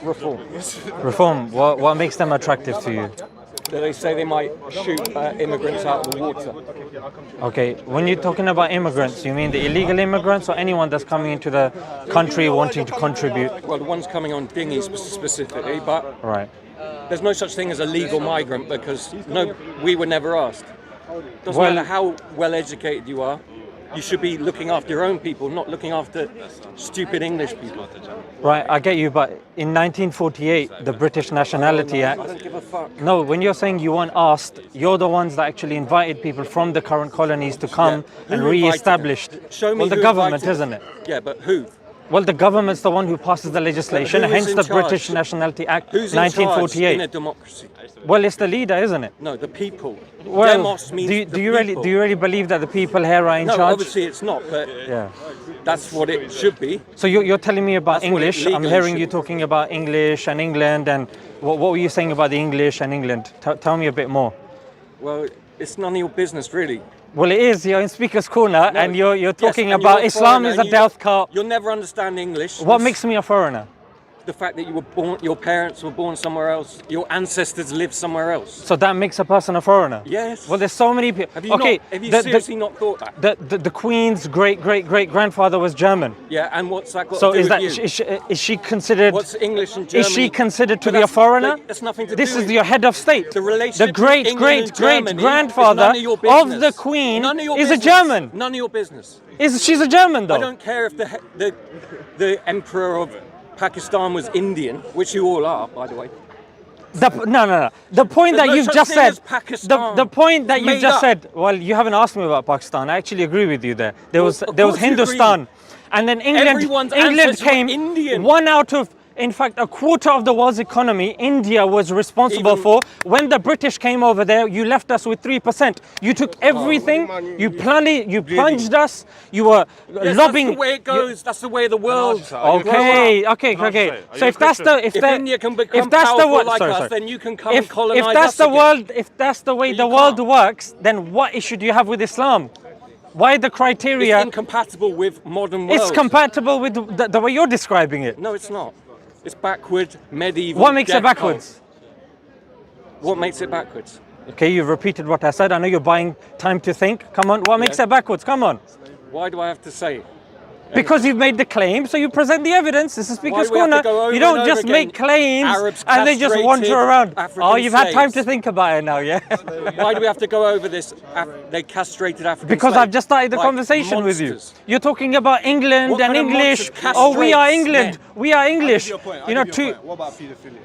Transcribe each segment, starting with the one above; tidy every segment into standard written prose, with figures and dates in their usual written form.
reform. Reform. What makes them attractive to you? They say they might shoot immigrants out of the water. Okay, when you're talking about immigrants, you mean the illegal immigrants or anyone that's coming into the country wanting to contribute? Well, the ones coming on dinghies specifically, but Right. there's no such thing as a legal migrant because we were never asked. Doesn't Well- matter how well educated you are, you should be looking after your own people, not looking after stupid English people. Right, I get you, but in 1948, the British Nationality Act... I don't give a fuck. No, when you're saying you weren't asked, you're the ones that actually invited people from the current colonies to come Yeah. and Who invited re-established. them? Show me Well, the who government, invited isn't them. it? Yeah, but who? Well, the government's the one who passes the legislation, Who is hence in the charge? British Nationality Act, Who's in 1948. charge in a democracy? Well, it's the leader, isn't it? No, the people. Well, Demos means the do you really believe that the people here are in No, charge? obviously it's not, but Yeah. that's what it should be. So you're telling me about That's what it English. I'm legally hearing should you be. talking about English and England, and what were you saying about the English and England? Tell me a bit more. Well, it's none of your business, really. Well, it is. You're in Speaker's Corner, No, and you're yes, talking and about you're a Islam foreigner is a and death cult. You'll never understand English. What makes me a foreigner? The fact that you were born, your parents were born somewhere else, your ancestors lived somewhere else. So that makes a person a foreigner? Yes. Well, there's so many people. Have you Okay, have you seriously not thought that? the Queen's great-great-great-grandfather was German. Yeah, and what's that got So to do is with that you? is she considered? What's English and Germany? Is she considered to But be a foreigner? That's nothing to This do is with your head of state. The relationship The great between great England and great Germany grandfather is none of your of business. the Queen None of your is a business. German. None of your business. She's a German though. I don't care if the emperor of Pakistan was Indian, which you all are, by the way. No. The point There's that no you've such just thing said. as Pakistan. The point that It's you've made just up. said. Well, you haven't asked me about Pakistan. I actually agree with you there. There was of there was course you Hindustan, and then England. Everyone's England ancestors were came Indian. one out of. In fact, a quarter of the world's economy, India was responsible Even- for. When the British came over there, you left us with 3%. You took everything, you plunged us, you were Yes, lobbying. that's the way it goes. That's the way of the world. Okay. So if that's the If India can become if that's the powerful world, like us, sorry. then you can come and If colonize that's us the again. world, if that's the way But the you world can't. works, then what issue do you have with Islam? Why the criteria? It's incompatible with modern world. It's compatible with the way you're describing it. No, it's not. It's backward, medieval. What makes it death backwards? cult. What makes it backwards? Okay, you've repeated what I said. I know you're buying time to think. Come on, what makes Yeah. it backwards? Come on. Why do I have to say it? Because you've made the claim, so you present the evidence. This is Speaker's do we have to Corner. go over You don't and just over make again? claims Arabs and then just wander castrated around. African Oh, you've had time to slaves. think about it now, yeah? Why do we have to go over this? They castrated African Because slaves I've just started the like conversation with you. monsters. You're talking about England What and kind of English. monsters Oh, we are castrates England. men? We are English. You know, two. What about paedophilia?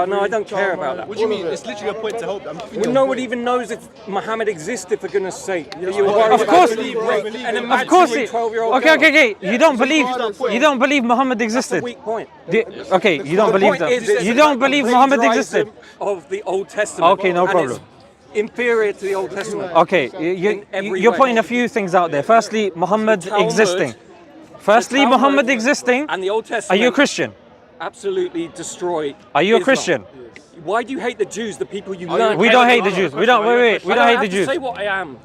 No, I don't care about that. What do you mean? It's literally a point to help them. Well, no one even knows if Muhammad existed, for goodness sake. You were worried Of about course, belief, and of imagine course. with 12-year-old Okay. girl. You don't believe Muhammad That's a existed. weak point. Okay, you don't The believe point that. is, it's You don't believe Muhammad existed. Of the Old Testament. Okay, no and problem. it's inferior to the Old Testament. Okay, In every you're way. putting a few things out there. Firstly, Muhammad The Talmud- existing. Firstly, Talmud Muhammad existing. And the Old Are Testament. you a Christian? Absolutely destroy. Are you a Islam. Christian? Why do you hate the Jews, the people you learn? We don't hate the Jews. We don't. Wait. We I don't hate have the to Jews. say what I am.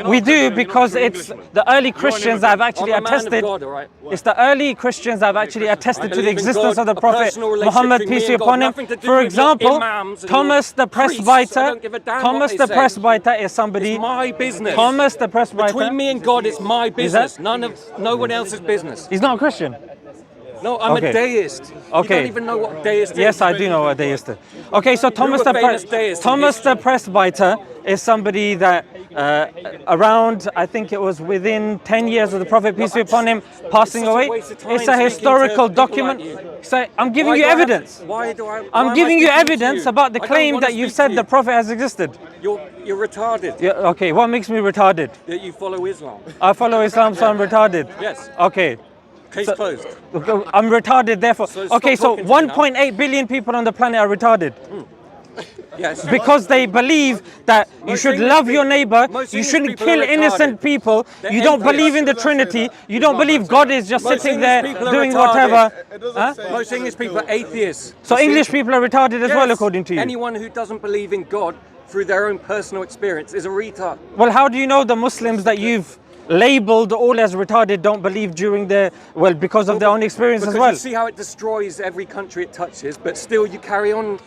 We do because it's the early Christians that have actually I'm a man of attested. God, all right? It's the early Christians that have actually attested to the believe in existence God, of the a Prophet personal relationship Muhammad, between peace me be and God, upon him. nothing to do For with example, your imams and Thomas your the priests. I presbyter. don't give a damn Thomas what the they say. presbyter is somebody. It's my business. Thomas the presbyter. Between me and God, it's my business. that- No one else's business. He's not a Christian. No, I'm Okay. a deist. Okay. You don't even know what deist is. Yes, I do know what deist is. Okay, so Thomas a famous deist in Thomas the history. presbyter is somebody that around, I think it was within 10 years of the Prophet, peace be upon him, passing such a away. waste of time It's a speaking historical to people document. like you. So I'm giving Why you do I have to- evidence. Why do I? why I'm am I giving you speaking to evidence you? about the I don't claim wanna that you've speak said to the you. Prophet has existed. You're retarded. Yeah, okay, what makes me retarded? That you follow Islam. I follow Islam, so I'm retarded. Yes. Okay. Case closed. I'm retarded, therefore. So stop Okay, so talking to me now. 1.8 billion people on the planet are retarded. Yes. Because they believe that you Most should English love your people- neighbor, most you English shouldn't people kill are innocent retarded. people, They're you don't envious. believe in the Trinity, you don't believe God is just Most sitting English there people are doing retarded. whatever. It doesn't Huh? say Most English people are atheists. So You see? English people are retarded as well, Yes. according to you. Anyone who doesn't believe in God through their own personal experience is a retard. Well, how do you know the Muslims that you've labeled all as retarded don't believe during their, well, because of their own experience as Because well. you see how it destroys every country it touches, but still you carry on.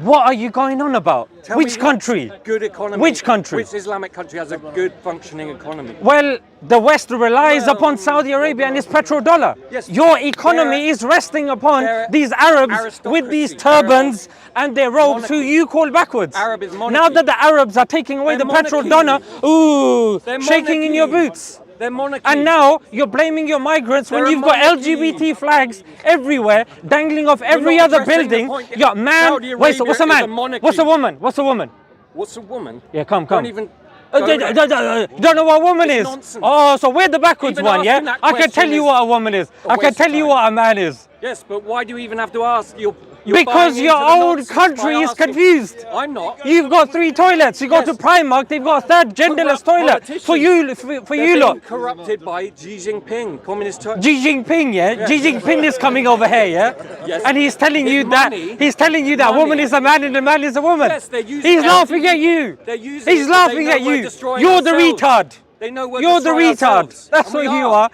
What are you going on about? Tell Which me country? what's good economy. Which country? Which Islamic country has a good functioning economy? Well, the West relies Well, upon Saudi Arabia and its petrodollar. Yes, Your economy they're- is resting upon they're these Arabs with these aristocracy. turbans and their robes who monarchy. you call backwards. Arab is monarchy. Now that the Arabs are taking away They're the monarchy. petrodollar, ooh, They're shaking in your monarchy. boots. They're monarchy. And now you're blaming your migrants when They're a you've got monarchy. LGBT flags everywhere, dangling off every not other addressing the building. point. You're man. Saudi Wait, so what's a Arabia is man? a monarchy. What's a woman? What's a woman? What's a woman? Yeah, come. Don't even. Don't know what a woman It's is. nonsense. Oh, so we're the backwards Even one, yeah? asking that I can tell question you is what a woman is. a I can waste tell of you time. what a man is. Yes, but why do you even have to ask? You're Because buying your into the old nonsense country by is asking. confused. I'm not. You've got 3 toilets. You go Yes. to Primark, they've got a third genderless Corrupt toilet politicians. for you, for They're you being lot. corrupted by Xi Jinping, communist China. Xi Jinping, yeah? Xi Jinping is coming over here, yeah? Yes. And he's telling His you that money- he's telling you that a woman money- is a man and a man is a woman. Yes, they're using He's laughing LGBT at you. They're using He's it 'cause they laughing know at we're you. destroying You're the ourselves. retard. They know we're You're the destroying retard. ourselves. That's And we what you are.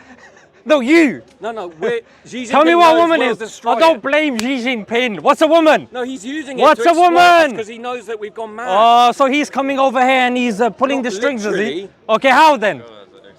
No, you. No, we're Xi Jinping. Tell me what a knows woman we'll is. destroy Oh, don't it. blame Xi Jinping. What's a woman? No, he's using What's it to a woman? because he knows that we've gone mad Oh, so he's coming over here and he's pulling Not the strings, is he? literally. Okay, how then?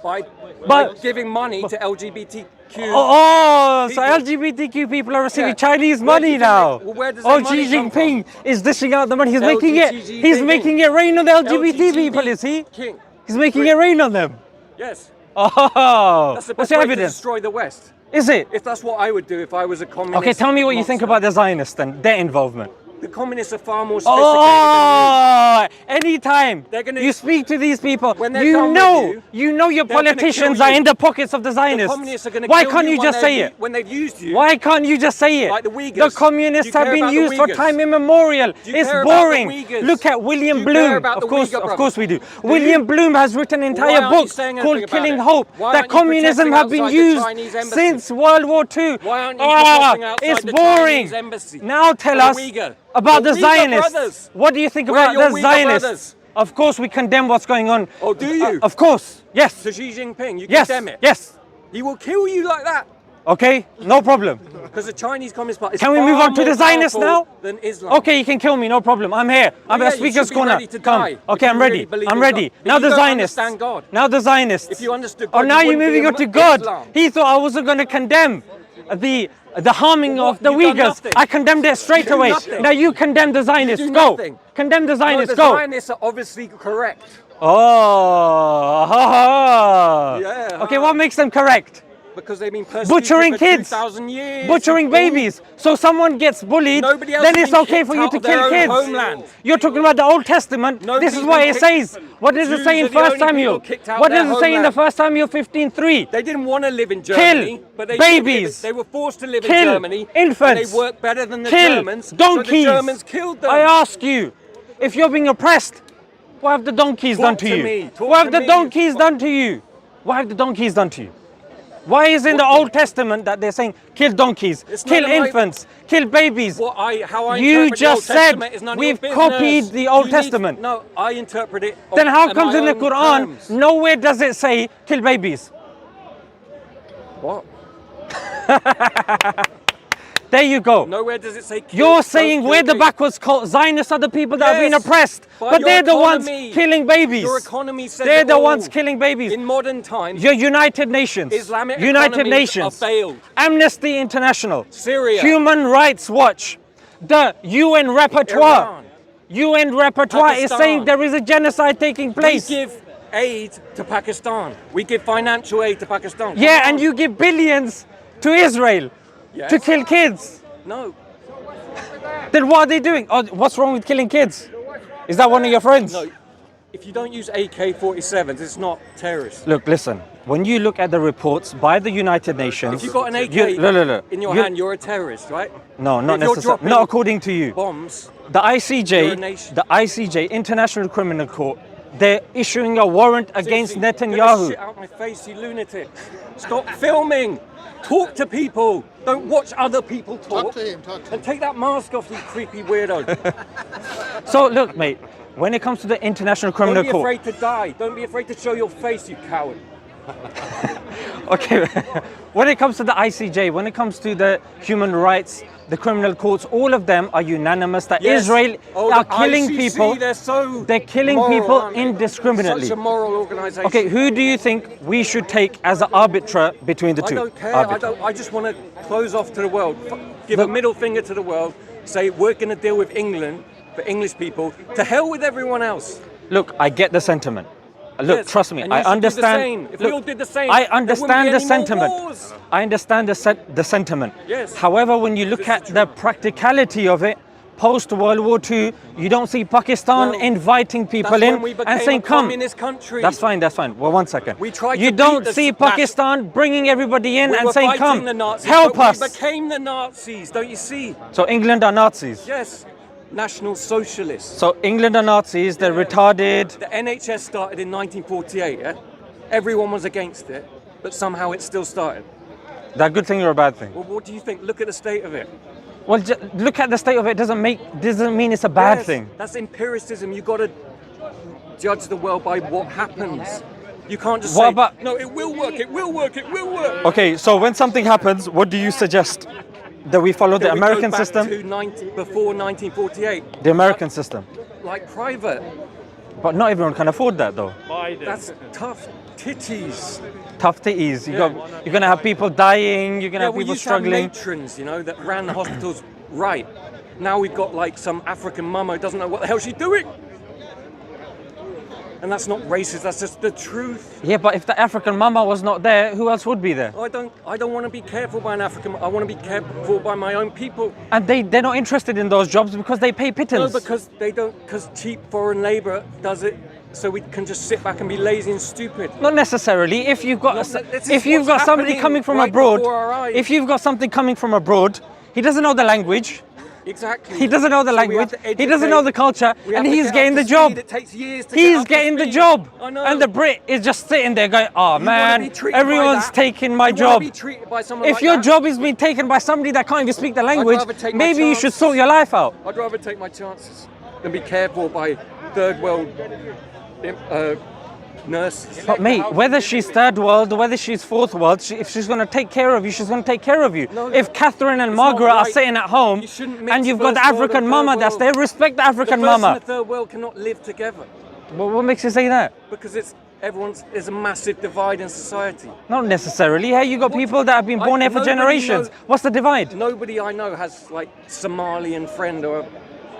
by But- giving money to LGBTQ. Oh, so people. LGBTQ people are receiving Yeah. Chinese Where money does it now. make- well, where does Oh, that money Xi come from? Jinping is dishing out the money. He's LGBT making it rain on the LGBT people, is he? King. He's making it rain on them. Yes. Oh, That's the what's best the way to evidence? destroy the West. Is it? If that's what I would do if I was a communist. Okay, tell me what you think monster. about the Zionists and their involvement. The communists are far more sophisticated Oh, anytime They're gonna- you speak to these people, When they're you done with know your they're gonna politicians kill are you. in the pockets of the than you. The Zionists. communists are going to Why kill can't you when just say it? When they've used you. Why can't you just say it? Like the Uyghurs. The Do communists you have care been about the used for Uyghurs? time immemorial. Do you It's care about the boring. Uyghurs? Look at William Do you care Bloom. about the Of course, Uyghur of brothers? course we do. Do William you? Bloom has written an Why entire aren't you book saying called anything about Killing it? Hope Why that aren't you communism protesting have been outside the used Chinese embassy? since World War II. Why aren't you protesting outside it's the boring. Chinese embassy? Now tell For the us Uyghur? about the Uyghur Zionists. brothers. What do you think Where are about your the Uyghur Zionists? brothers? Of course, we condemn what's going on. Oh, do you? Of course, yes. To Xi Jinping, you Yes, condemn it. yes. He will kill you like that. Okay, no problem. Because the Chinese Communist Party is Can we move far on to more the Zionists powerful now? Than Islam. Okay, you can kill me, no problem. I'm here. I'm yeah, at you speaker's should be corner. ready to Come. die Okay, if I'm you ready. really believe I'm in ready. God. If Now you the don't Zionists. understand God. Now the Zionists. If you understood Oh, God, now you you're wouldn't moving be on to in God. Islam. He thought I wasn't going to condemn the harming Well, of the what? You've done Uyghurs. nothing. I condemned it straight You do away. nothing. Now you condemn the Zionists. do Go. nothing. Condemn the No, Zionists. the Go. Zionists are obviously correct. Oh. Ha, ha. Yeah, Okay, ha. what makes them correct? Because they've been persecuted Butchering for kids. 2,000 years. Butchering you fool. babies. So someone gets bullied, Nobody else then has it's been okay kicked for you out to of their kill own kids. homeland. You're talking about the Old Testament. This Nobody's is what been it kicked- says. What does it Jews say in are the 1 only Samuel? people kicked out What their does it say in the homeland. 1 Samuel 15:3? They didn't want to live in Germany, but they babies. They were forced to live in Kill Germany. infants. And they worked better than the Kill Germans. donkeys. So the Germans killed them. I ask you, if you're being oppressed, what have the donkeys Talk done to to you? me. Talk What have to the me. donkeys done to you? What have the donkeys done to you? Why is in the Old Testament that they're saying kill donkeys, It's kill none of my- infants, kill babies? How I You interpret just the Old said Testament is none of we've your copied business. the Old You need- Testament. No, I interpret it. Then how on comes my in the own Quran terms. nowhere does it say kill babies? What? There you go. Nowhere does it say kill. You're don't saying kill we're the babies. backwards cult. Zionists are the people that have been Yes, oppressed, but but your they're the ones economy- killing babies. Your economy says They're it the all. ones killing babies. In modern times, Your United Nations, Islamic United economies Nations, are failed. Amnesty International, Syria. Human Rights Watch, the UN repertoire. Iran. UN repertoire is Pakistan. saying there is a genocide taking place. We give aid to Pakistan. We give financial aid to Pakistan. Yeah, Come and on. you give billions to Israel Yes. to kill kids. No. Then what are they doing? Oh, what's wrong with killing kids? Is that one of your friends? No. If you don't use AK-47s, it's not terrorist. Look, listen. When you look at the reports by the United Nations, If you've got an AK look. in your hand, you're a terrorist, right? No, not If you're necessarily. dropping Not according to you. bombs. The You're a ICJ, nation. the ICJ, International Criminal Court, they're issuing a warrant against Seriously, Get the Netanyahu. shit out my face, you lunatic. Stop filming. Talk to people. Don't watch other people talk. Talk to him, talk to him. And take that mask off, you creepy weirdo. So look, mate, when it comes to the International Don't Criminal be Court, afraid to die. Don't be afraid to show your face, you coward. Okay, when it comes to the ICJ, when it comes to the human rights, the criminal courts, all of them are unanimous that Yes. Israel Oh, are the killing ICC, people. they're killing moral, people aren't they? indiscriminately. Such a moral organisation. Okay, who do you think we should take as an arbiter between the I two? don't care. Arbiter. I just want to close off to the world. Give a middle finger to the world. Say we're going to deal with England for English people. To hell with everyone else. Look, I get the sentiment. Look, Yes, trust me, and you I should do the understand. same. If we look, all did the same, I there wouldn't understand be the any more sentiment. wars. I understand the sentiment. Yes. However, when you look This is at the practicality of it, post World War II, you don't see Pakistan Well, inviting people That's in when we and became saying, a "Come." communist country. That's fine. That's fine. Well, one second. We tried You to don't beat the see Splash. Pakistan bringing everybody in We and were saying, fighting "Come, the Nazis, help but us." We became the Nazis. Don't you see? So England are Nazis. Yes. National Socialists. So England are Nazis. They're retarded. The NHS started in 1948. Yeah. Everyone was against it, but somehow it still started. That good thing or a bad thing? Well, what do you think? Look at the state of it. Well, look at the state of it. Doesn't mean it's a bad Yes, thing. That's empiricism. You got to judge the world by what happens. You can't just What say, about- no, it will work, it will work, it will work. Okay, so when something happens, what do you suggest? That we follow the That we go American back system? to before 1948, The American system. like private. But not everyone can afford that though. That's tough titties. Tough to ease. You're gonna have people dying, you're gonna have we people used to have struggling. matrons, that ran the hospitals right. Now we've got like some African mama who doesn't know what the hell she's doing. And that's not racist, that's just the truth. Yeah, but if the African mama was not there, who else would be there? I don't want to be careful by an African, I want to be careful by my own people. And they're not interested in those jobs because they pay No, pittance. because cheap foreign labour does it, so we can just sit back and be lazy and stupid. Not necessarily. If you've got this is if you've what's got somebody happening coming from right abroad, before our eyes. if you've got something coming from abroad, he doesn't know the language. Exactly. He doesn't know the So we have language. to He doesn't know the culture, We and have to he's get getting up the to job. speed. It takes years to get He's up to getting the speed. job. I know. And the Brit is just sitting there going, "Oh You wanna man, be treated by everyone's that? taking my You wanna job." be treated by someone If like your that? job is being taken by somebody that can't even speak the language, rather take my maybe you chance. should sort your life out. I'd rather take my chances than be careful by third world nurses. But mate, whether she's third world or whether she's fourth world, if she's going to take care of you, she's going to take care of you. No, if Catherine and it's not Margaret are right. sitting at home You shouldn't mix and you've got the first world African and mama third that's world. there, respect the African The first mama. and the third world cannot live together What makes you say that? because there's a massive divide in society. Not necessarily. Hey, you got people that have been born here for nobody generations. knows- What's the divide? Nobody I know has like Somalian friend or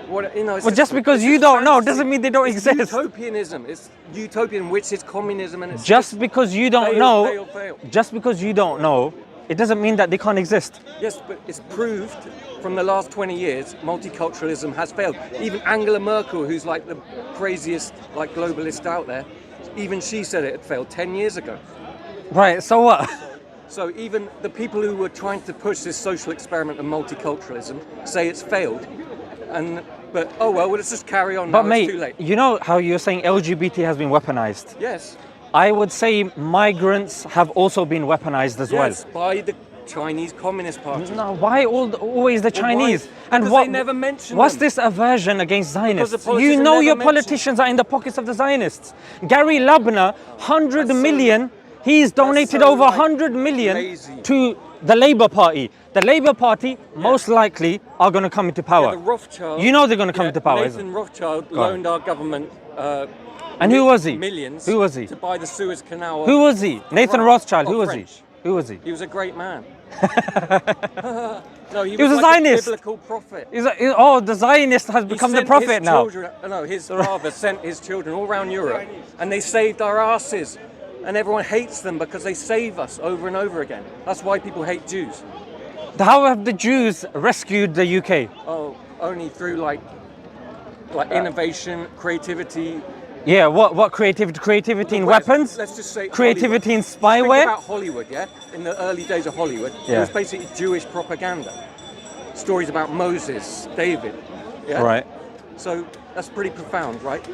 what it's Well, just because it's you just don't know fantasy. doesn't mean they don't It's exist. Utopianism. It's utopian, which is communism, and it's Just because you don't fail, know, fail. just because you don't know, it doesn't mean that they can't exist. Yes, but it's proved from the last 20 years, multiculturalism has failed. Even Angela Merkel, who's like the craziest like globalist out there, even she said it had failed 10 years ago. Right, so what? So even the people who were trying to push this social experiment of multiculturalism say it's failed. But oh well, let's just carry on now, But it's too mate, late. you know how you're saying LGBT has been weaponized? Yes, I would say migrants have also been weaponized as yes, by the Chinese Communist Party. well. No, why always the Chinese? Because they never mention what's them. this aversion against Zionists? the You politicians know never your mention- politicians are in the pockets of the Zionists. Gary Labner, 100 That's so- million, he's donated so, over like, 100 million lazy. to the Labour Party. The Labour Party most likely are going to come into power. The Rothschild. You know they're going to come into power, isn't Nathan Rothschild on. loaned our government. And who was he? Millions. Who was he? To buy the Suez Canal. Who was he? Nathan French. Rothschild. Oh, Who was French. he? Who was he? He was a great man. No, he was a like Zionist. biblical prophet. The Zionist has He become the sent prophet his now. children, no, his father sent his children all around Europe, and they saved our asses. And everyone hates them because they save us over and over again. That's why people hate Jews. How have the Jews rescued the UK? Oh, only through like innovation, creativity. Yeah, what creativity? Creativity in Well, weapons? Let's just say Creativity in Think spyware? about Hollywood, yeah? In the early days of Hollywood, Yeah. it was basically Jewish propaganda. Stories about Moses, David. Yeah? Right. So that's pretty profound, right?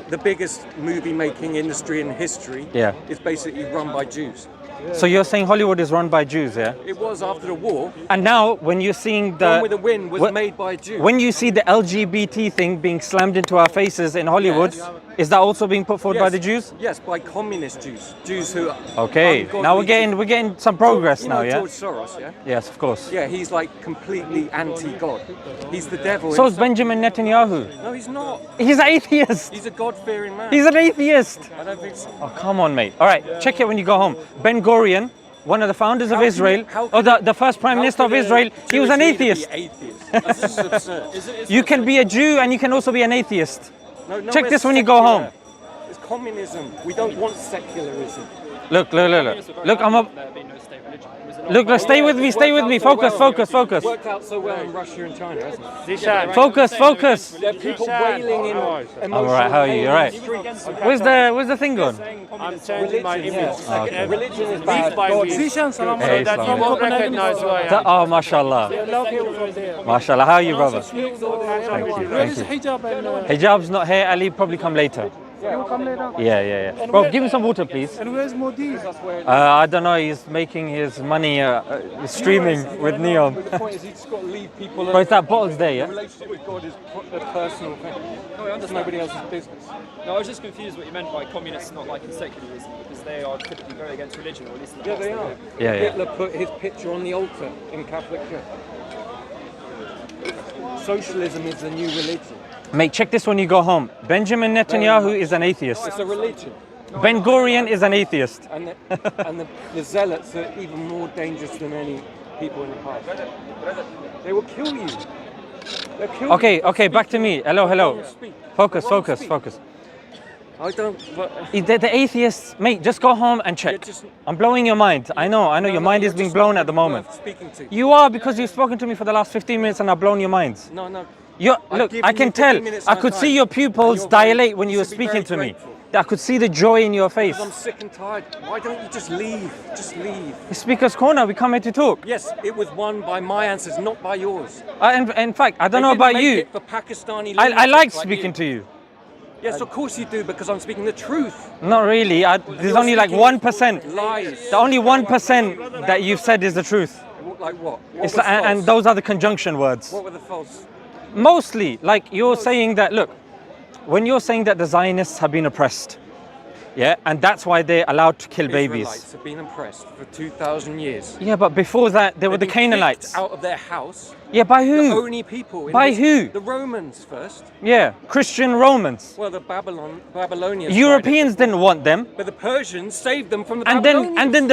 The biggest movie-making industry in history Yeah. is basically run by Jews. So you're saying Hollywood is run by Jews, yeah? It was after the war. And now when you're seeing Gone with the Wind was what- made by Jews. when you see the LGBT thing being slammed into our faces in Hollywood, Yes. Is that also being put forward by Yes. the Jews? Yes, by communist Jews. Jews who are Okay, now ungodly. we're getting some progress You now, know yeah? George Soros, yeah? Yes, of course. Yeah, he's like completely anti-God. He's the devil. So is himself. Benjamin Netanyahu. No, he's not. He's an atheist. He's a God-fearing man. He's an atheist. I don't think so. Oh, come on, mate. All right, check it when you go home. Ben Gurion, one of the founders of How can Israel, you- how or can the first prime How minister of could a Israel, he was Jewish an leader be atheist. atheist? That's just absurd. You can be a Jew and you can also be an atheist. No, Check we're this when you go secular. home. It's communism. We don't want secularism. Look, I'm up. Look, stay with me, focus. Worked out so well in Russia and China, hasn't it? Focus. There are people wailing in emotional I'm alright, how are you? pain All right. in the streets. Where's the thing gone? I'm changing my image. Oh, okay. Religion is bad. God is So Hey, that you Islam. won't recognize who I am. Oh, mashallah. Mashallah, how are you, brother? Thank you. Hijab's not here, Ali probably come later. Yeah. Bro, give me some water, please. And where's Modi? I don't know, he's making his money streaming with Neon. The point is, you just got to leave people Bro, it's that bottle's there, The yeah? relationship with God is a personal thing. No, I It's understand. nobody else's business. No, I was just confused what you meant by communists not liking secularism, because they are typically very against religion, or at least in the Yeah, past they are. were. Yeah. Hitler put his picture on the altar in Catholic Church. Socialism is the new religion. Mate, check this when you go home. Benjamin Netanyahu is an atheist. It's a religion. Ben Gurion is an atheist. And the zealots are even more dangerous than any people in the past. They will kill you. They'll kill you. Okay, back to me. Hello. Don't speak. Focus. I don't. But The atheists, mate, just go home and check. You're just- I'm blowing your mind. I know your mind is you're being just blown not at the moment. worth speaking to. You are, because you've spoken to me for the last 15 minutes and I've blown your minds. No. Look, given I can you tell. 15 minutes I of my could see time. your pupils You're very- dilate when you you were should be speaking to very me. grateful. I could see the joy in your face. I'm sick and tired. Why don't you just leave? Just leave. It's Speaker's Corner, we come here to talk. Yes, it was won by my answers, not by yours. In fact, I don't They know didn't about make you. it for Pakistani I lunatics like like speaking you. to you. Yes, of course you do, because I'm speaking the truth. Not really. There's You're only like speaking 1%. Lies. The only 1% that you've said is the truth. Like what? It's and those are the conjunction words. What were the false? Mostly, like you're saying that, look, when you're saying that the Zionists have been oppressed, yeah, and that's why they're allowed to kill babies. Israelites have been oppressed for 2,000 years. Yeah, but before that, they were the They've been Canaanites. kicked out of their house. Yeah, by The who? only people. In By this- who? The Romans first. Yeah, Christian Romans. Well, the Babylonians. tried Europeans it. didn't want them, But the Persians saved them from the and Babylonians. then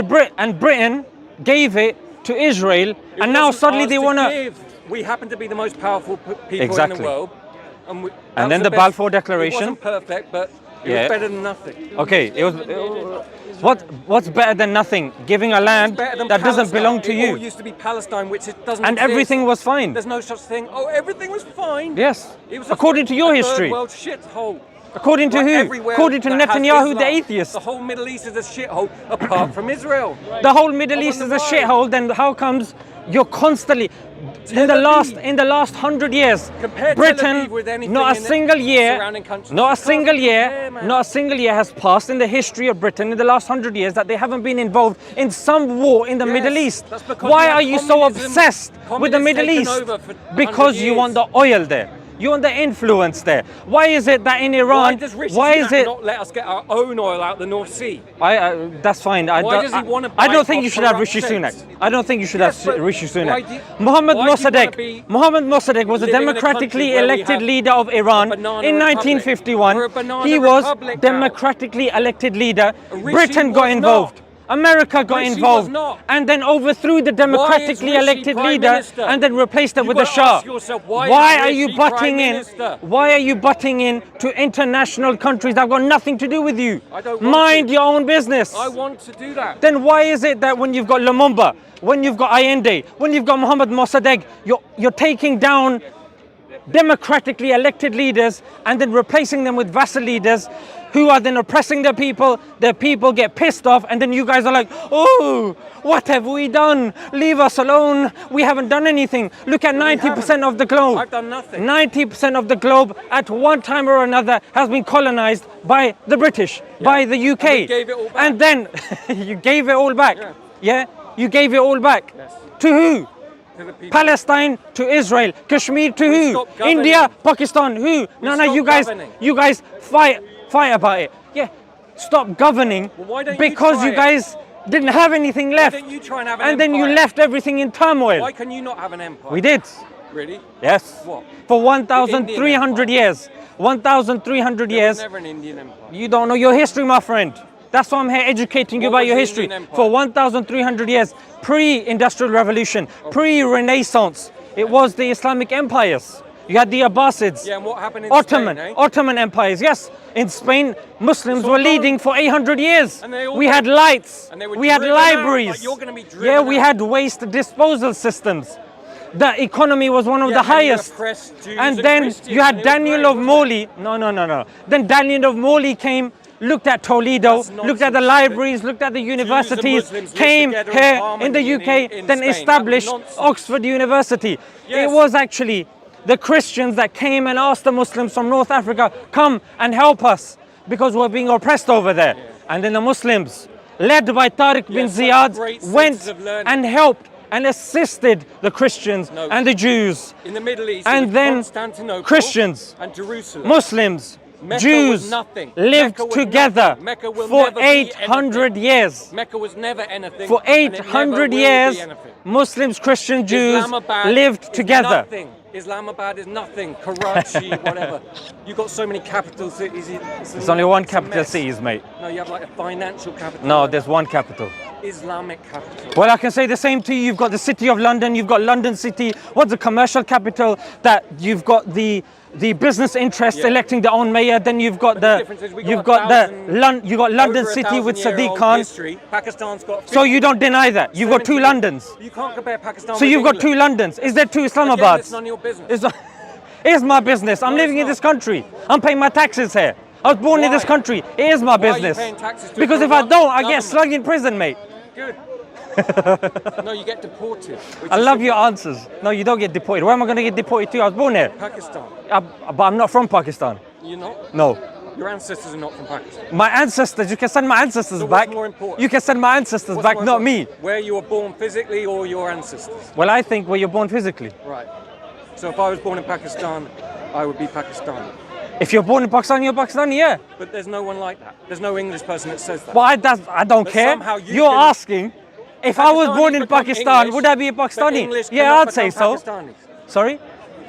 Britain gave it to Israel, It and now wasn't suddenly ours they to want to. give. We happen to be the most powerful people in Exactly. the world. And, that And was then the best- Balfour Declaration. It wasn't perfect, but it Yeah. was better than nothing. Okay, what's better than nothing? Giving a land Better than that doesn't Palestine. belong to It all you, used to be Palestine, which it doesn't and exist. everything was fine. There's no such thing. Oh, everything was fine. Yes, It was according to your a history. Third world shithole. According to Like who? everywhere According to that has Netanyahu, the Islam. atheist. The whole Middle East is a shithole, apart from Israel. The whole Middle I East is wonder a why. shithole. Then how comes you're constantly in the last 100 years, Compare Tel Britain, Aviv with anything not a in the single year, surrounding countries. not a You can't single year, compare, man. not a single year has passed in the history of Britain in the last 100 years that they haven't been involved in some war in the Yes, Middle East. that's because Why we have are you so communism- obsessed with the communists Middle taken East? over for 100 Because you years. want the oil there. You want the influence there. Why is it that in Why Iran? does Rishi Why is Sunak it? not let us get our own oil out the North Sea? That's fine. Why does he wanna I don't bite think off you should have Rishi corrupt Sunak. states? I don't think you should Yes, have but Rishi why Sunak. do you- Mohammed why do you wanna Mossadegh. be Mohammed Mossadegh was a living in a democratically country where we elected have leader of Iran banana in republic? 1951. We're a banana He was republic now. democratically elected leader. Rishi Britain got was involved. not. America got Rishi was involved not. and then overthrew the democratically Rishi elected Prime leader Minister? and then replaced it You with the gotta Shah. ask yourself, why is are you Rishi butting Prime in? Minister? Why are you butting in to international countries that have got nothing to do with you? I don't want Mind to. your own business. I want to do that. Then why is it that when you've got Lumumba, when you've got Allende, when you've got Mohammed Mossadegh, you're taking down democratically elected leaders and then replacing them with vassal leaders who are then oppressing their people get pissed off, and then you guys are like, oh, what have we done? Leave us alone. We haven't done anything. Look at 90% of the globe. I've done nothing. 90% of the globe at one time or another has been colonized by the British, by the UK. And we gave it all back. And then you gave it all back. Yeah? You gave it all back. Yes. To who? To the people. Palestine to Israel, Kashmir to who? stopped governing. India, Pakistan, who? No, stopped you governing. guys fight fight about it. Yeah, stop governing Well, why don't you because try you it? guys didn't have anything left. don't you try and have an and then you empire? left everything in turmoil. Why can you not have an empire? We did. Really? Yes. What? For The Indian 1,300 Empire. years. 1,300 There was years. never an Indian empire. You don't know your history, my friend. That's why I'm here educating you What about was your the history. Indian Empire? For 1,300 years, pre-industrial revolution, pre-Renaissance, it was the Islamic empires. You had the Abbasids, Yeah, and what happened in Ottoman, Spain, eh? Ottoman empires. Yes, in Spain, Muslims all were gone. leading for 800 years. And they all We went. had lights. And they were We had driven out, libraries. like you're gonna be driven Yeah, we out. had waste disposal systems. The economy was one of Yeah, the and you highest. oppressed Jews And and then Christians, you had and it was Daniel great, of wasn't Morley. No. Then Daniel of Morley came, looked at Toledo, That's looked at the nonsense. libraries, looked at the universities, Muslims lived came together here in harmony in the UK, in then Spain. That was established nonsense. Oxford University. Yes. It was actually the Christians that came and asked the Muslims from North Africa, come and help us because we're being oppressed over there. And then the Muslims, led by Tariq bin such Ziyad, great went senses of learning. and helped and assisted the Christians No. and the Jews. In the Middle East, And it was then Constantinople Christians, and Jerusalem. Muslims, Mecca Jews was nothing. lived Mecca was together nothing. Mecca will for never be 800 anything. years. Mecca was never anything. For and it never 800 will years, be anything. Muslims, Christians, Jews Islamabad lived is together. Nothing. Islamabad is nothing. Karachi, whatever. You've got so many capital cities. There's only one it's a capital mess. cities, mate. No, you have like a financial capital. No, there's one capital. Islamic capital. Well, I can say the same to you. You've got the city of London, you've got London City. What's the commercial capital? That you've got the business interests Yeah. electing their own mayor. Then you've got the difference is we got you've a got thousand- you got London Over a City with 1,000-year-old Sadiq Khan. history. Pakistan's got. So you don't deny that. You've got 2 70 Londons. You can't compare Pakistan. So with you've got 2 England. Londons. Is there 2 Again, Islamabads? it's none of your business. It's, it's my business. I'm No, living it's in not. this country. I'm paying my taxes here. I was born in this Why? country. It is my Why are you business. paying taxes to a Because if I corrupt don't, I get government? slugged in prison, mate. Good. No, you get deported. which I is love your answers. No, you don't get deported. Where am I going to get deported to? I was born here. Pakistan. But I'm not from Pakistan. You're not. No. Your ancestors are not from Pakistan. My ancestors, you can send my ancestors So what's back. more important? You can send my ancestors What's back, more not me. important? Where you were born physically or your ancestors? Well, I think where you're born physically. Right. So if I was born in Pakistan, I would be Pakistani. If you're born in Pakistan, you're Pakistani, yeah. But there's no one like that. There's no English person that says that. Well, I don't But care. somehow you You're can- asking if I was born in Pakistanis become Pakistan, English, would I be a but Pakistani? English Yeah, cannot I'd say become so. Pakistanis. Sorry?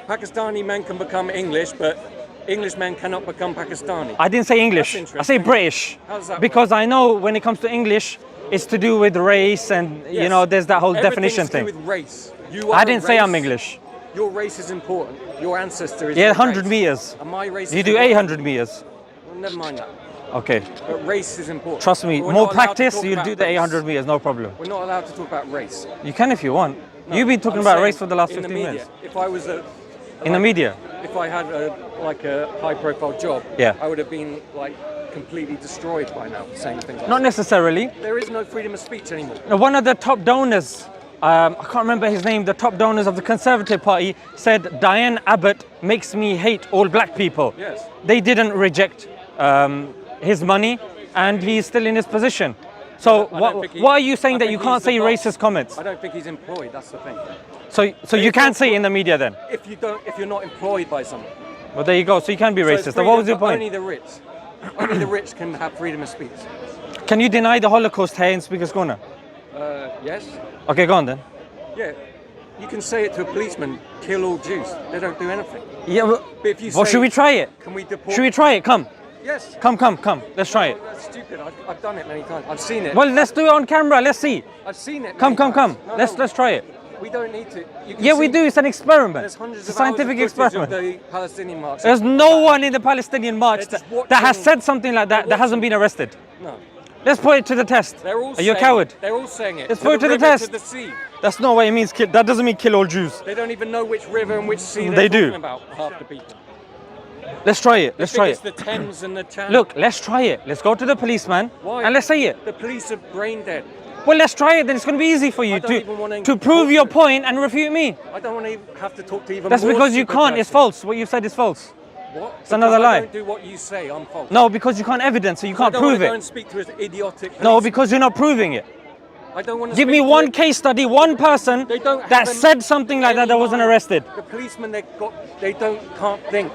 Pakistani men can become English, but English men cannot become Pakistani. I didn't say English. That's I say interesting. British. How does that Because I know when it comes to English, it's to do with race and, you Yes. know, there's that whole Everything's definition to do thing. with race. You are I a didn't say I'm race. English. Your race is important. Your ancestor is. Yeah, your 100 race. meters. And my race. You is do important. 800 meters. Well, never mind that. Okay. But race is important. Trust me, We're more not allowed to practice, talk you'll about do the race. 800 meters, no problem. We're not allowed to talk about race. You can if you want. No, You've been talking I'm about saying race for the last in 15 media, minutes. If I was a. In the media? If I had a high-profile job, Yeah. I would have been like completely destroyed by now, saying things like Not that. necessarily. There is no freedom of speech anymore. Now, one of the top donors, I can't remember his name, the top donors of the Conservative Party said Diane Abbott makes me hate all black people. Yes. They didn't reject his money and he's still in his position. So I don't think he- why are you saying I that think you can't he's the say boss. racist comments? I don't think he's employed. That's the thing. So you can't say it in the media then? If you're not employed by someone. Well, there you go. So you can be So it's racist. So what was your freedom for point? Only the rich. Only the rich can have freedom of speech. Can you deny the Holocaust here in Speaker's Corner? Yes. Okay, go on then. Yeah. You can say it to a policeman, kill all Jews. They don't do anything. Yeah, well, But if you well, say, should we try it? Can we deport? Should we try it? Come. Yes. Come. Let's try it. Oh, that's stupid. I've done it many times. I've seen it. Well, let's do it on camera. Let's see. I've seen it. Come. many times. No, Let's try it. We don't need to. You can Yeah, we see do. It's an experiment. There's hundreds It's a of hours scientific of footage experiment. of the Palestinian march. There's no one in the Palestinian march They're just that has watching- said something like that that hasn't been arrested. No. Let's put it to the test. They're all Are you a saying coward? it. They're all saying it. Let's put it to the river, test. To the sea. That's not what it means. Kill. That doesn't mean kill all Jews. They don't even know which river and which sea They they're do. talking about, half the people. Let's try it. They Let's think try it's it. the Thames and the Channel. Look, let's try it. Let's go to the policeman Why? and let's say it. The police are brain dead. Well, let's try it. Then it's going to be easy for you I don't even wanna to prove talk your to- point and refute me. I don't want to have to talk to even That's more because you stupid can't. It's person. false. What you said is false. What? It's another Because lie. I don't do what you say. I'm false. No, because you can't evidence, so you I can't don't want prove to go it. and speak to an idiotic. No, policeman. because you're not proving it. I don't want to Give me speak to one it. case study, one person They don't that have said something like that wasn't mind. arrested. The policemen, can't think.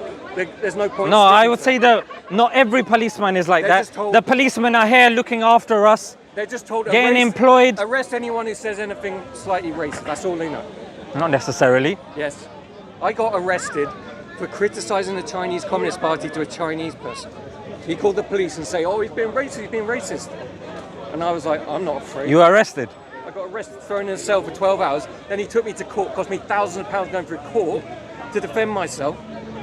There's no point. No, I would sticking say that not every policeman is like They're that. just told- The policemen are here looking after us. to- They're just told Getting employed. Arrest anyone who says anything slightly racist. That's all they know. Not necessarily. Yes, I got arrested for criticising the Chinese Communist Party to a Chinese person. He called the police and say, "Oh, he's been racist. He's been racist." And I was like, "I'm not afraid." You were arrested. I got arrested, thrown in a cell for 12 hours. Then he took me to court. Cost me thousands of pounds going through court to defend myself.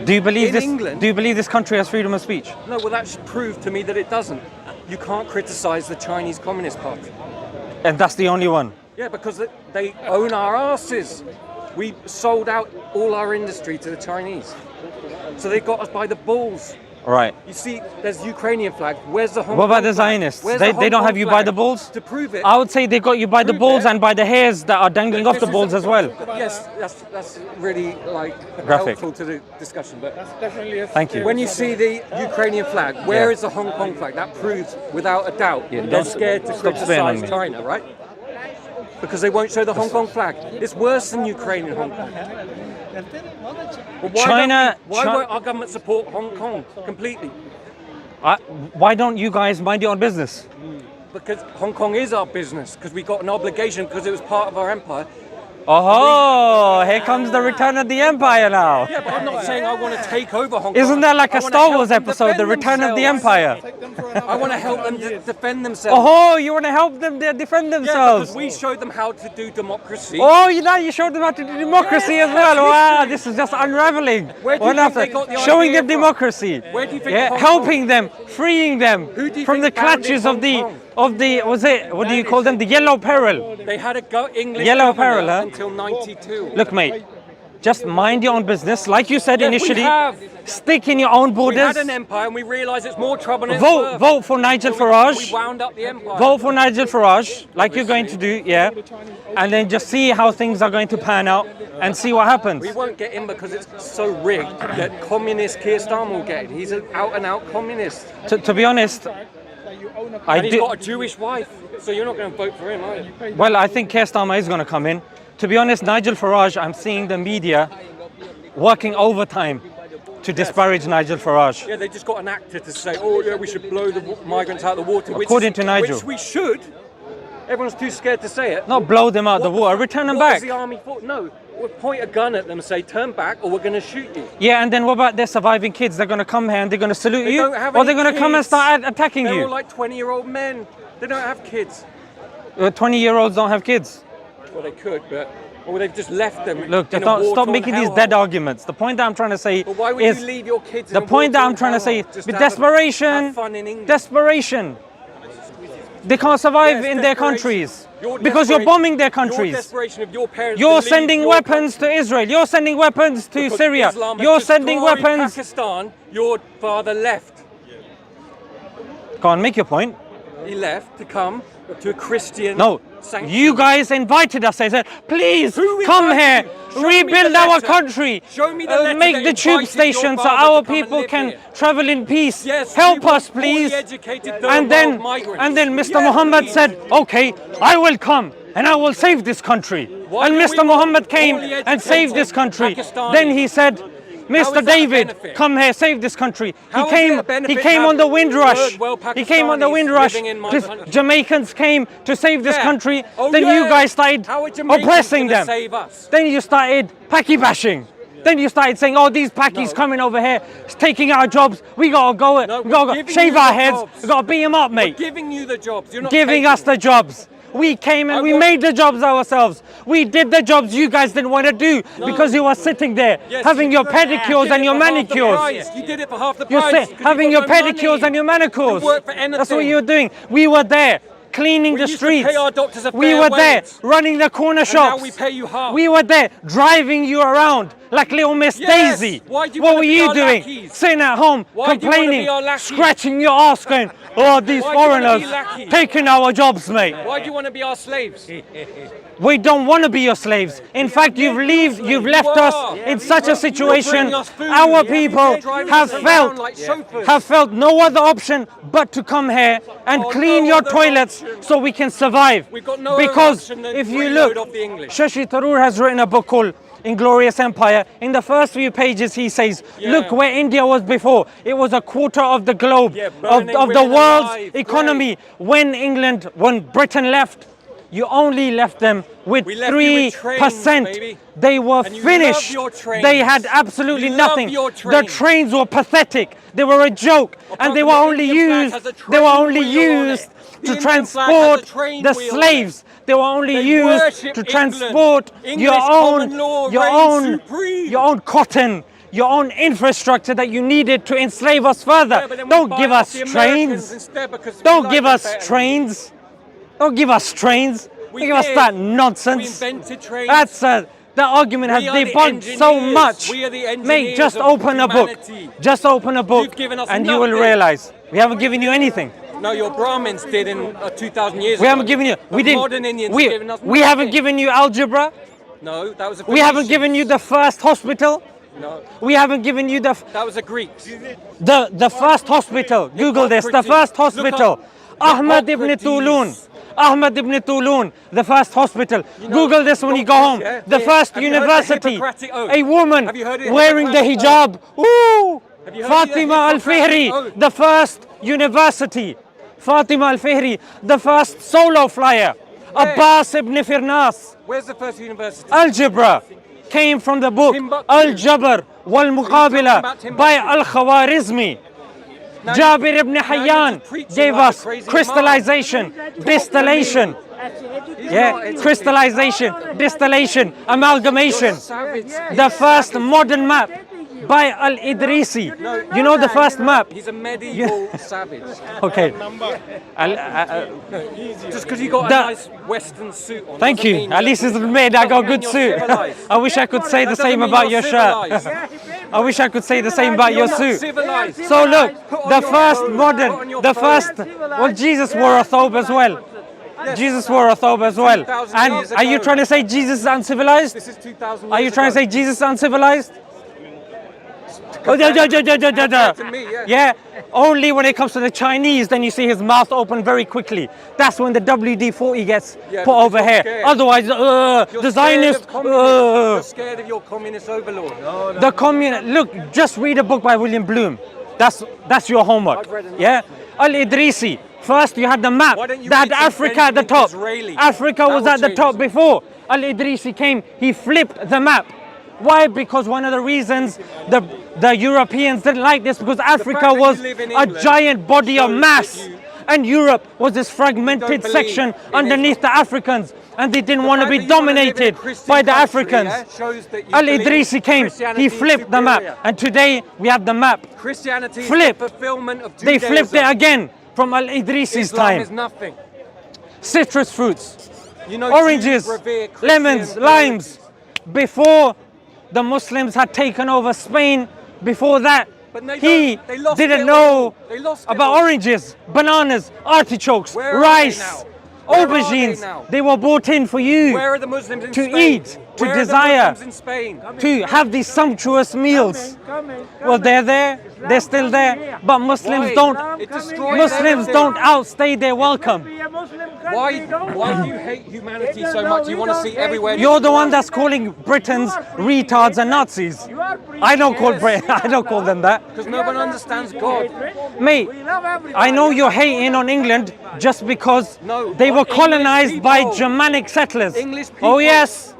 Do you believe In this? England- Do you believe this country has freedom of speech? No, well, that's proved to me that it doesn't. You can't criticise the Chinese Communist Party. And that's the only one. Yeah, because they own our asses. We sold out all our industry to the Chinese. So they got us by the balls. Right. You see, there's Ukrainian flag. Where's the Hong What about Kong the flag? Zionists? Where's They the don't Hong have Kong you by flag? the balls? To prove it. I would say they got you by the Prove balls it. and by the hairs that are dangling off the This is balls as well. Yes, that's really like Graphic. helpful to the discussion. But Thank you. when you see the Ukrainian flag, where Yeah. is the Hong Kong flag? That proves without a doubt Yeah, they're don't- scared to stop spitting on criticize me. China, right? Because they won't show the Hong Kong flag. It's worse than Ukrainian Hong Kong. Well, China- why Chi- won't our government support Hong Kong completely? Why don't you guys mind your own business? Because Hong Kong is our business, because we got an obligation, because it was part of our empire. Oh, here comes the return of the empire now. Yeah, but I'm not saying I want to take over Hong Kong. Isn't that like I a wanna Star help Wars them episode, the defend return of the themselves. empire? I want to help them defend themselves. Oh, you want to help them defend Yeah, themselves? because we showed them how to do democracy. Oh, you showed them how to do democracy as well. Wow, this is just unraveling. Where do you One think after they got the showing idea them from? democracy. Where do you think Yeah, Hong helping them, freeing them Who do you from the think founded clutches Hong of the Kong? was it, what do you call them, the yellow peril? They had a English Yellow governor peril, huh? until 92. Look, mate, just mind your own business, like you said Yes, we initially. have. Stick in your own We borders. had an empire and we realised it's more trouble than it's worth. Vote for Nigel So Farage. We wound up the empire. Vote for Nigel Farage, like you're going to do, yeah. And then just see how things are going to pan out and see what happens. We won't get in because it's so rigged that communist Keir Starmer will get it. He's an out-and-out communist. To be honest, I And he's do. got a Jewish wife, so you're not going to vote for him, are you? Well, I think Keir Starmer is going to come in. To be honest, Nigel Farage, I'm seeing the media working overtime to disparage Nigel Farage. Yeah, they just got an actor to say, oh yeah, we should blow the migrants out of the water. According to Nigel. Which we should. Everyone's too scared to say it. Not blow them out the What water, fuck- return them what back. is the army for? No, we'll point a gun at them and say, turn back or we're going to shoot you. Yeah, and then what about their surviving kids? They're going to come here and they're going to salute They you? don't have Or any they're going to come and kids. start attacking They're you? all like 20-year-old men. They don't have kids. 20-year-olds don't have kids. Well, they could, but or they've just left them. Look, in just a don't stop war-torn making these hellhole. dead arguments. The point that I'm trying to say But why would is you leave your kids in the a point that I'm war-torn trying to say hellhole just with to have desperation, fun in England? desperation. They can't survive Yes, in their desperation. countries Your because you're desperation- bombing their Your countries. desperation of your parents You're to leave sending your weapons country. to Israel. You're sending weapons to Because Syria. Islam has You're sending destroyed weapons. Pakistan. Your father left. Go on, make your point. He left to come to a Christian. No, sanctuary. you guys invited us. They said, please Who come invited here, you? Show me rebuild the our letter. country, Show me the letter make that the tube invited your station so father our to come and people live can here. travel in peace. Yes, Help we want us, please. fully educated And third then, world migrants. and then Mr. Yes, Muhammad please. said, okay, I will come and I will save this country. Why And do we Mr. want Muhammad came fully and saved this educated country. Pakistanis? Then he said, How is Mr. that a David, benefit? come here, save this country. How He is it came. a benefit He to came have on the Windrush. third world He came on the Pakistanis Windrush. living in my Just country? Jamaicans came to save this Yeah. country. Oh, Then you yeah. guys started How are Jamaicans oppressing gonna them. save us? Then you started Paki bashing. Then you started saying, "Oh, these Pakis No. coming over here, taking our jobs. We gotta go. No, We gotta we're go giving shave you our the heads. jobs. We gotta beat them up, mate. Giving you the jobs. You're not Giving taking us them. the jobs. We came and I we want- made the jobs ourselves. We did the jobs you guys didn't want to do because you were sitting there Yes, having you your did it. pedicures You and did your it for half the manicures. price. You did it for half the You're price. 'cause having you've your got no pedicures money. and your manicures. You work for anything. That's what you were doing. We were there cleaning We the used to streets. pay our doctors a We fair were there wage. running the corner And shops. now we pay you half. We were there driving you around like little Miss Yes. Daisy. Why do you What wanna were be you our doing? lackeys? Sitting at home Why do you wanna complaining, be our lackeys? scratching your ass going, oh, these Why do you wanna foreigners be lackeys? taking our jobs, mate. Why do you want to be our slaves? We don't want to be your slaves. In fact, you've left us are. in such a situation. bringing us food. Our Yeah, people you're driving have us around felt like chauffeurs. have felt no other option but to come here and Oh, clean no your other toilets so we can survive. We've got no because other option than if you reload look, off the English. Shashi Tharoor has written a book called Inglorious Empire. In the first few pages he says, look where India was before. It was a quarter of the globe, of burning the women world's alive. economy. When Britain left, you only left them with We left you with 3%. trains, baby. They were And you finished. love your trains. They had absolutely You love nothing. your The trains. trains were pathetic. They were a joke, and they from were the only Indian flag used. has a They were train only wheel on used it. The to Indian flag transport has a train the wheel on slaves. They were only They used worship to England. transport English your common law reigns supreme. your own cotton, your own infrastructure that you needed to enslave us further. Yeah, but then we Don't buy give off us the Americans trains. instead because we Don't like give them us better. trains. Don't give us trains. We Don't give us did. that We nonsense. invented trains. The argument has We are the debunked so engineers. much. We are the Mate, engineers just of open a book. humanity. Just open a book You've given us and you will nothing. realize we haven't given you anything. No, your Brahmins did in 2,000 years We ago. haven't given you. The We didn't. modern Indians have given us We haven't nothing. given you algebra. No, that was a We haven't Phoenician. given you the first hospital. No, We haven't given you the that was a Greek. first hospital. Google this. The Hippocrates. first hospital. Look up Ahmad ibn Hippocrates. Tulun. Ahmad ibn Tulun, the first hospital. know, Google this when you go home. yeah, The yeah. first Have you heard of the university. Hippocratic Oath? A woman Have you heard of the wearing the Hippocratic hijab. Ooh! Have you heard of the Fatima al-Fihri, Hippocratic Oath? the first university. Fatima al-Fihri, the first solo flyer. Abbas ibn Firnas. Where's the first university? Algebra came from the book Timbuktu. Al-Jabr wal-Muqabila about Timbuktu? by Al-Khawarizmi. Now Jabir ibn you're Hayyan just preaching gave like a us crazy crystallization, distillation. Yeah, crystallization, distillation, amalgamation. savage. The first modern map by Al-Idrisi. You know the first map? He's a medieval savage. Okay. Just because you got The- a nice Western suit on. Thank doesn't you. mean At that- least it's made. I got a doesn't good mean suit. you're civilized. I wish I could say the That doesn't same mean about you're your shirt. civilized. I wish I could say the same about your You're not suit. civilized. So look, Put on the your first phone. Put on modern, your the phone. first, well, Jesus wore a thobe as well. Jesus wore a thobe as well. 2,000 And years are you ago. trying to say Jesus is uncivilized? This is 2,000 Are you years trying to ago. say Jesus is uncivilized? Oh, To me, yeah. Yeah, only when it comes to the Chinese, then you see his mouth open very quickly. That's when the WD-40 gets Yeah, put because over you're here. scared. Otherwise, You're the scared Zionists, of communists. You're scared of your communist overlord. the communist. Look, just read a book by William Bloom. That's your homework. I've read enough. Yeah, Al-Idrisi. First, you had the map Why don't you that had read some Africa at the Benjamin top. Disraeli? Africa That was will at the change. top before Al-Idrisi came. He flipped the map. Why? Because one of the reasons the Europeans didn't like this because Africa that you was live in a England giant body of shows mass, that you and Europe was this fragmented believe section in underneath the Africans, and they didn't want to fact be that you wanna live in a dominated Christian by the country, Africans. yeah, shows that you believe Al-Idrisi came. Christianity He is flipped the map, superior. and today we have the map. Christianity is Flip. the fulfillment of They Judaism. flipped it again from Al-Idrisi's Islam is time. nothing. Citrus fruits, You know, oranges, Jews revere Christian lemons, limes. Before the Muslims had taken over Spain, before that, But they he don't- they lost didn't it know all. They lost it about all. oranges, bananas, artichokes, Where are rice, they now? Where are they aubergines. now? They were brought in for you Where are the Muslims in to Spain? eat, to Where desire. are the Muslims in Spain? to have these sumptuous meals. Well, they're there, they're still there, but Muslims Why? don't. It destroys Muslims everything. don't outstay their welcome. Why do you hate humanity so much? You want to see everywhere. You're the one that's calling Britons retards and Nazis. I don't call I don't call them that. Because no one understands God. Mate, I know you're hating on England just because No, they were English colonized by people. Germanic settlers. English people. Oh yes,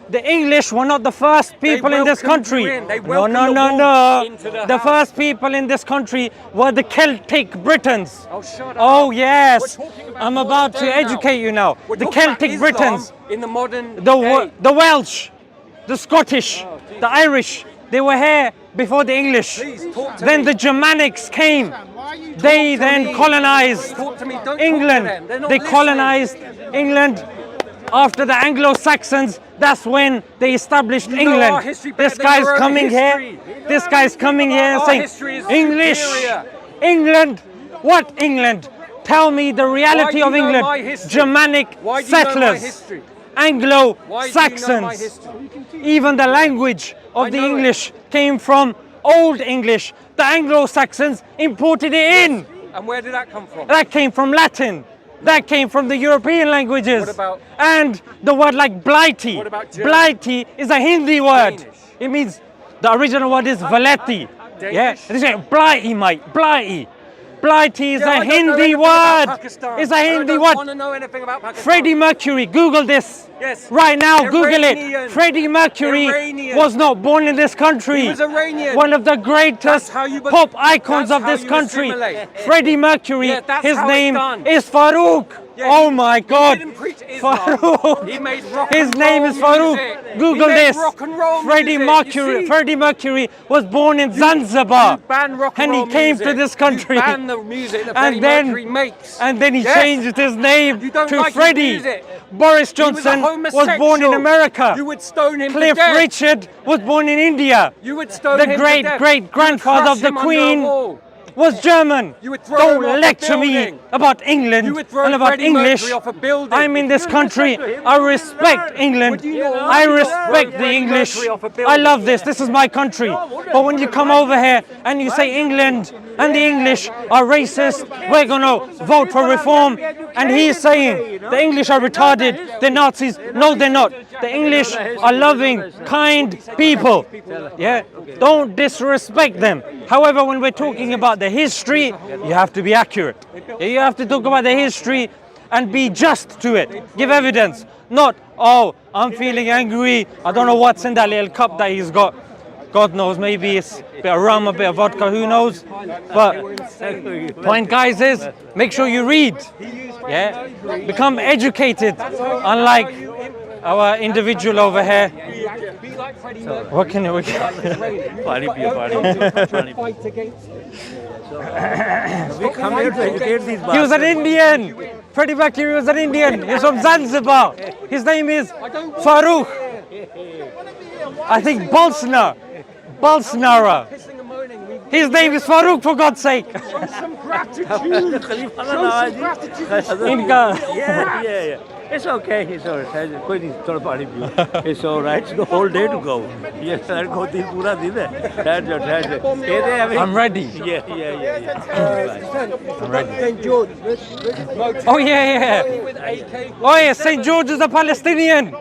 the English were not the first people in this welcomed you country. in. They No, welcomed no, the no, wolves no. into the The house. first people in this country were the Celtic Britons. Oh, shut up. Oh yes, We're talking about I'm modern about to day now. educate you now. We're The talking about Celtic Islam Britons, in the modern the Welsh, the Scottish, Oh, Jesus. the Irish, they were here before the English. Please, talk to Then me. the Germanics came. They then me. colonized Talk to me. Don't England. talk to them. They're not They listening. colonized England after the Anglo-Saxons. That's when they established know England. our history better This than guy's your own coming history. here. This guy's coming here and Our saying, history is English, superior. England. What England? Tell me the reality Why of do you know England. my history? Germanic Why do you know my settlers, history? Anglo-Saxons. my history? Even the language of I the know it. English came from Old English. The Anglo-Saxons imported it in. And where did that come from? That came from Latin. That came from the European languages. What about- And the word like blighty. What about German? Blighty is a Hindi word. Danish? It means, the original word is valeti. Danish? Yeah, this is blighty, mate. Blighty. Blighty is Yeah, I a don't know Hindi anything about word. Pakistan. It's a Hindi I word. don't want to know anything about Pakistan. Freddie Mercury, Google this. Yes. Right now, Google Iranian. it. Freddie Mercury Iranian. was not born in this country. He was Iranian. One of the greatest That's how you pop icons that's of this how you country. assimilate. Freddie Mercury, Yeah, that's his how it's name done. is Farouk. Yeah, Oh he- my He God. didn't preach Islam. Farouk. He made rock His and name roll is Farouk. music. Google He made this. rock and roll Freddie music. You Mercury. see? Freddie Mercury was born in Zanzibar, You ban rock and and he roll came music. to this country. You ban the music that Freddie And then, Mercury makes. and then he Yes. changed his name You don't to like his Freddie. music. Boris He was a Johnson was homosexual. born in America. You would stone him Cliff to death. Richard was born in India. You would stone The him to great death. great grandfather of the You would crush him Queen under a wall. was German. You would throw him off Don't a lecture me building. about England You would throw and about Freddie English. Mercury off a building. I'm in this country. I respect England. Would you not I throw respect the Freddie English. Mercury off a I building? love this. This is my country. But when you come over here and you say England and the English are racist, we're gonna vote for reform. And he's saying the English are retarded. They're Nazis. No, they're not. The English are loving, kind people. Yeah. Don't disrespect them. However, when we're talking about the history, you have to be accurate. You have to talk about the history and be just to it. Give evidence. Not, oh, I'm feeling angry. I don't know what's in that little cup that he's got. God knows, maybe it's a bit of rum, a bit of vodka, who knows. But point, guys, is make sure you read. Yeah, become educated. Unlike our individual over here. What can you? We come here to educate these He was an Indian. Freddie Mercury was an Indian. He's from Zanzibar. His name is Farouk. I think Bolsonaro. His name is Farouk, for God's sake. Inca. Yeah. It's okay. It's all right. It's all right. It's the whole day to go. Yes, I'll go till pura din hai. I'm ready. Yeah. I'm ready. Oh yeah. Oh yeah, St. George is a Palestinian.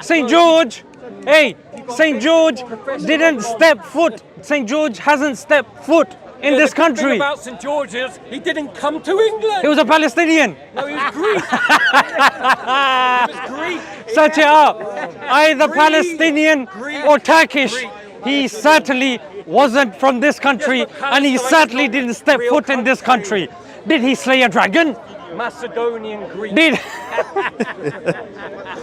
St. George, hey, St. George didn't step foot. St. George hasn't stepped foot in this The good thing country. about St. George's, he didn't come to England. He was a Palestinian. No, he was Greek. He was Greek. Search it up. Either Greek. Palestinian Greek. or Turkish. Greek. He certainly wasn't from this country, Yes, but and he Palestine is certainly not didn't step real foot in this country. country. Did he slay a dragon? Macedonian Greek. Did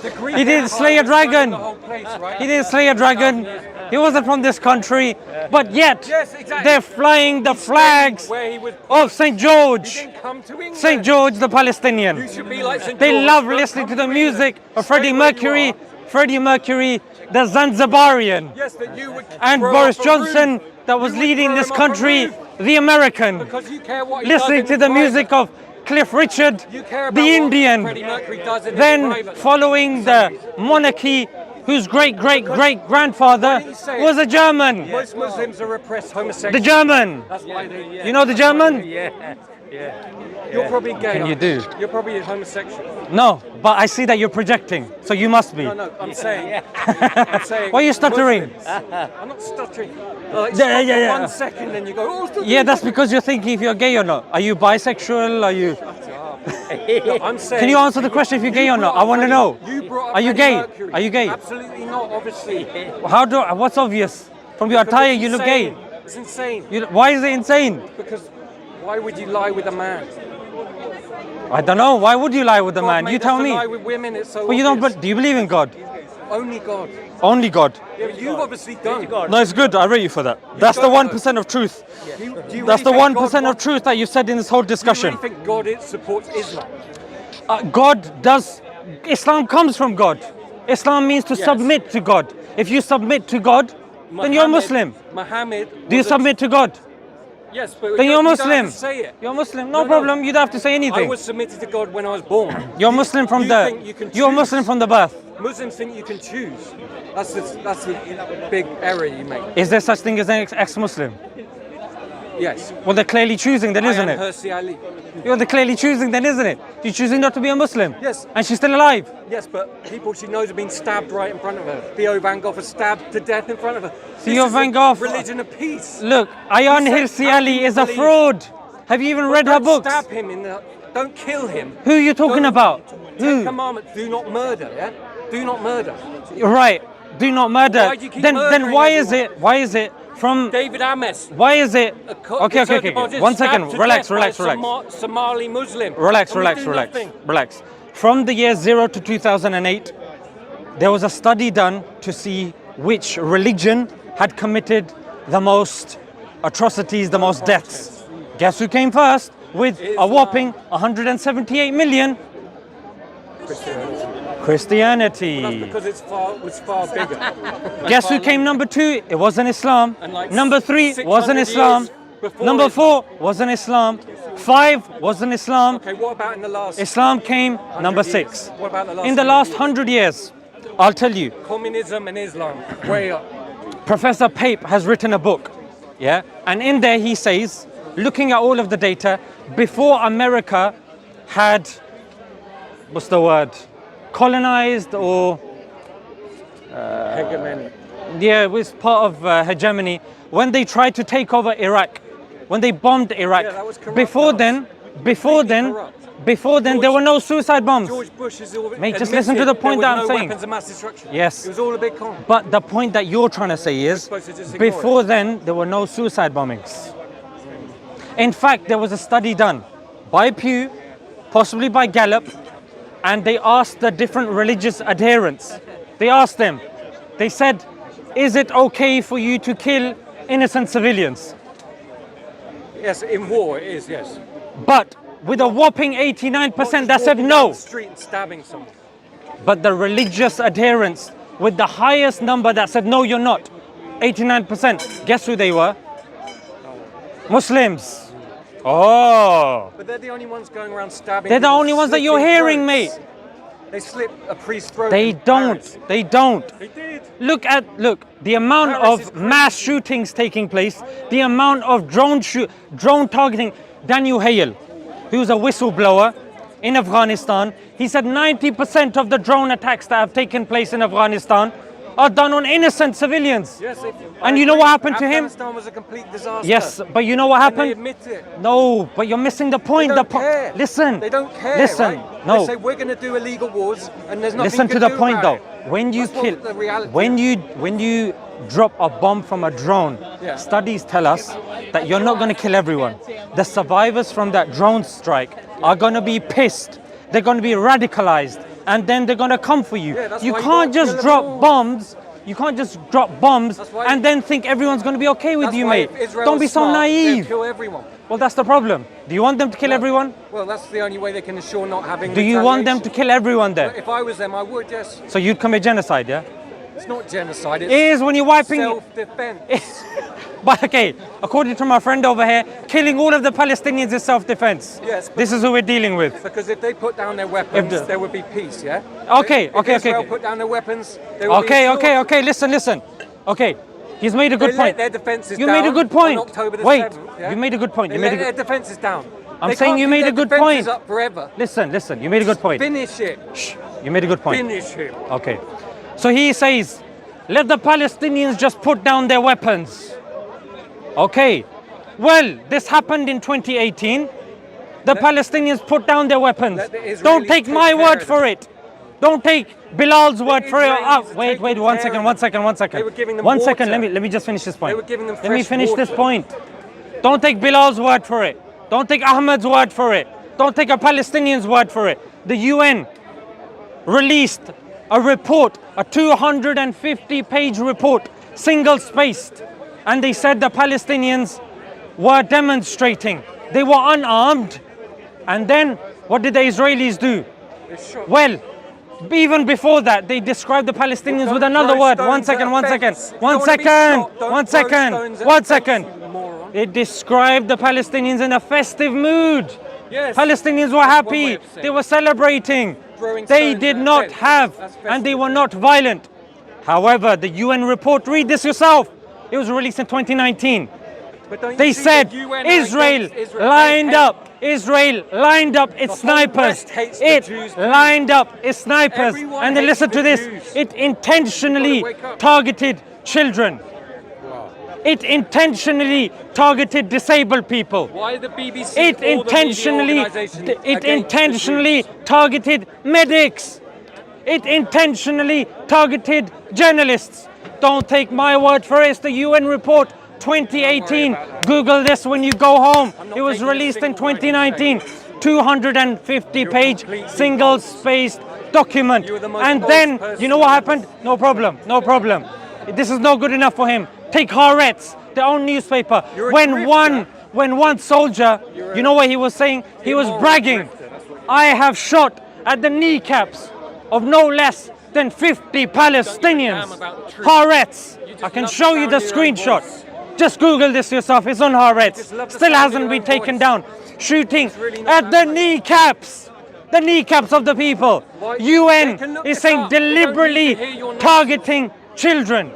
The Greek he didn't slay a Empire was running dragon? the whole place, right? He didn't slay a dragon. He wasn't from this country, but yet Yes, exactly. they're flying the flags Where he was of St. He George. didn't come to England. St. George the Palestinian. You should be like St. They George. love Don't listening come to the England. music of Stay Freddie where you Mercury. are. Freddie Mercury, the Zanzibarian. Yes, that you would And throw Boris off a Johnson, roof. that was You would leading throw this him off a country, roof the American, because you care what he listening does to in the private. music of Cliff Richard, You care about the what Indian, Freddie Mercury does in his then private. following the monarchy, whose great-great-great-grandfather What did he say? was a German. Most Muslims are repressed The homosexuals. German. That's why they. You know the German? You're probably gay. Can you aren't you? do? You're probably homosexual. No, but I see that you're projecting, so you must be. No, I'm saying. I'm saying. Why are you stuttering? Muslims- I'm not stuttering. Like, Yeah, stop yeah. for 1 second, then you go. Oh, Yeah, that's because you're thinking if you're gay or not. Are you bisexual? Are you? No, I'm saying. Can you answer the question if you're gay or not? I want to know. You brought up Are you Freddie gay? Mercury. Are you gay? Absolutely not. Obviously. What's obvious? From your attire, you look gay. It's insane. Why is it insane? Because why would you lie with a man? I don't know. Why would you lie with a God man? made You us tell to me. lie with women. It's so. But you don't. obvious. But do you believe in God? Only God. Only God. Yeah, but you obviously don't. No, it's good. I rate you for that. That's the don't 1% of truth. Do you That's the really think 1% God of wants- truth that you said in this whole Do you discussion. really think God supports Islam? God does. Islam comes from God. Islam means to Yes. submit to God. If you submit to God, then you're Muslim. Muhammad. Do you was a- submit to God? Yes, but Then you you're don't- you don't have Muslim. to say it. You're Muslim. No, No no. problem. You don't have to say I anything. was submitted to God when I was born. You're Muslim from You the. think you can You're choose. Muslim from the birth. Muslims think you can choose. That's the big error you make. Is there such thing as an ex-Muslim? Yes. Well, they're clearly choosing then, isn't I am it? Hersi Ali. You're clearly choosing then, isn't it? She's choosing not to be a Muslim. Yes. And she's still alive. Yes, but people she knows have been stabbed right in front of her. Theo Van Gogh was stabbed to death in front of her. Theo This is Van a Gogh. religion of peace. Look, Ayan He said, Hirsi how Ali can you is a believe- fraud. Have you even read her Don't books? stab him in the. Don't kill him. Who are you talking Don't- about? Ten Who? Commandments: do not murder. Yeah, do not murder. Right. Do not murder. Why do you keep Then murdering why everyone? is it from? David Ames. Why is it? Co- Okay. Turkish Muslims One stabbed second. to Relax. death by a Relax. Somali Muslim. Relax. And we do nothing. Relax. From the year 0 to 2008, there was a study done to see which religion had committed the most atrocities, the most deaths. Guess who came first with a whopping 178 million? Christianity. That's because it was far bigger. Guess who came number 2? It wasn't Islam. And like Number 3 600 wasn't Islam. years before Number Islam. 4 wasn't Islam. 5 wasn't Islam. Okay, what about in the last Islam came number 100 6. years? What about the last In the 100 last years? 100 years, I'll tell you, Communism and Islam, way up. Professor Pape has written a book, yeah? And in there he says, looking at all of the data, before America had, what's the word, colonized or, Hegemony. yeah, it was part of hegemony, when they tried to take over Iraq, when they bombed Iraq, Yeah, that was corrupt, before that then, corrupt. before then, there were no suicide bombs. George Bush is all. Mate, just admitted listen to the point there that was I'm no saying. weapons of mass destruction. Yes. It was all a big con. But the point that you're trying to say is, supposed to just ignore before then, there were no suicide bombings. In fact, there was a study done by Pew, possibly by Gallup, and they asked the different religious adherents. They asked them, they said, is it okay for you to kill innocent civilians? Yes, in war it is. Yes. But with a whopping 89% that said Walking down no. the street and stabbing someone. But the religious adherents with the highest number that said no, you're not, 89%, guess who they were? Muslims. Oh. But they're the only ones going around stabbing. They're the people, only ones that you're slitting hearing, throats. mate. They slit a priest's throat. They in Paris. don't. They don't. They did. Look the amount Paris is of crazy. mass shootings taking place, the amount of drone targeting. Daniel Hale, who's a whistleblower in Afghanistan, he said 90% of the drone attacks that have taken place in Afghanistan are done on innocent civilians. Yes. And you know what happened to him? Afghanistan was a complete disaster. Yes, but you know what And they happened? admit it. No, but you're missing the point. They don't care. Listen. They don't care. Listen. Right? No. They say we're going to do illegal wars, and there's nothing Listen you to can the do point though. about it. When you That's what kill, the reality when you drop a bomb from a drone, Yeah. studies tell us that you're not going to kill everyone. The survivors from that drone strike are going to be pissed. They're going to be radicalized, and then they're going to come for you. Yeah, that's You why you can't don't just kill them drop all. bombs. You can't just drop bombs That's why- and then think everyone's going to be okay with That's you, why mate. if Israel Don't be was so smart, they'd naive. kill everyone. Well, that's the problem. Do you want them to kill everyone? Well, that's the only way they can ensure not having. Do you want them to kill everyone there? If I was them, I would. Yes. So you'd commit genocide, yeah? It's not genocide. It It's is when you're wiping. self-defense. But okay, according to my friend over here, killing all of the Palestinians is self-defense. Yes, but- This is who we're dealing with. Because if they put down their weapons, If the- there would be peace. Yeah. Okay, If okay, Israel okay. put down their weapons, there would Okay, be a okay, slaughter. okay. Listen. Okay, he's made a They good let point. their defences You down made a good point. On October the Wait, 7th, yeah? you made a good point. They You made let a their good. defences down. I'm They saying can't you keep made a their good defences point. up forever. Listen. You made a good point. Finish it. You made a good point. Finish him. Okay, so he says, let the Palestinians just put down their weapons. Okay, well, this happened in 2018. The Palestinians put down their weapons. Let the Israelis Don't take take my care word of for it. Don't take Bilal's word for it. Israelis are Wait, taking one care second, of one them. second, one second. They were giving them One second, water. let me just finish this point. They were giving them Let me fresh finish this water. point. Don't take Bilal's word for it. Don't take Ahmed's word for it. Don't take a Palestinian's word for it. The UN released a report, a 250-page report, single-spaced, and they said the Palestinians were demonstrating. They were unarmed. And then what did the Israelis do? They shot. Well, even before that, they described the Palestinians Don't with another throw word. stones One second, at one a second, fence. If you one don't wanna be second, shot, don't one throw second, stones at one a fence, second. you moron. They described the Palestinians in a festive mood. Yes. Palestinians were That's one way happy. of saying They it. were celebrating. Throwing They stones did at a not fence. have, That's and they festive. were not violent. However, the UN report, read this yourself. It was released in 2019. But don't you They see said the UN are Israel against Israel. lined They- up Israel lined up its The whole snipers. West hates the It Jews. lined up its snipers. Everyone And then hates listen to the this. Jews. It intentionally You've gotta wake up. targeted children. It intentionally targeted disabled people. Why the BBC? It intentionally targeted medics. It intentionally targeted journalists. Don't take my word for it. It's the UN report 2018. Google this when you go home. It was taking a released in single word you 2019. 250-page completely single-spaced document. You were the most And false then, person you know what happened? No problem. No problem. This is not good enough for him. Take Haaretz, their own newspaper. You're a When grifter. one soldier, you know what he was saying? He was Immoral bragging. grifter, that's what I have shot at the kneecaps of no less than 50 Palestinians. damn about the truth. Haaretz. You just I can love the show you the sound of your own screenshot. voice. Just Google this yourself. It's on Haaretz. just love the Still sound of hasn't your been own taken voice. down. Shooting really not at the that way. kneecaps. The kneecaps of the people. Why- UN they can look is this saying up. They don't need to deliberately hear your nonsense. targeting children.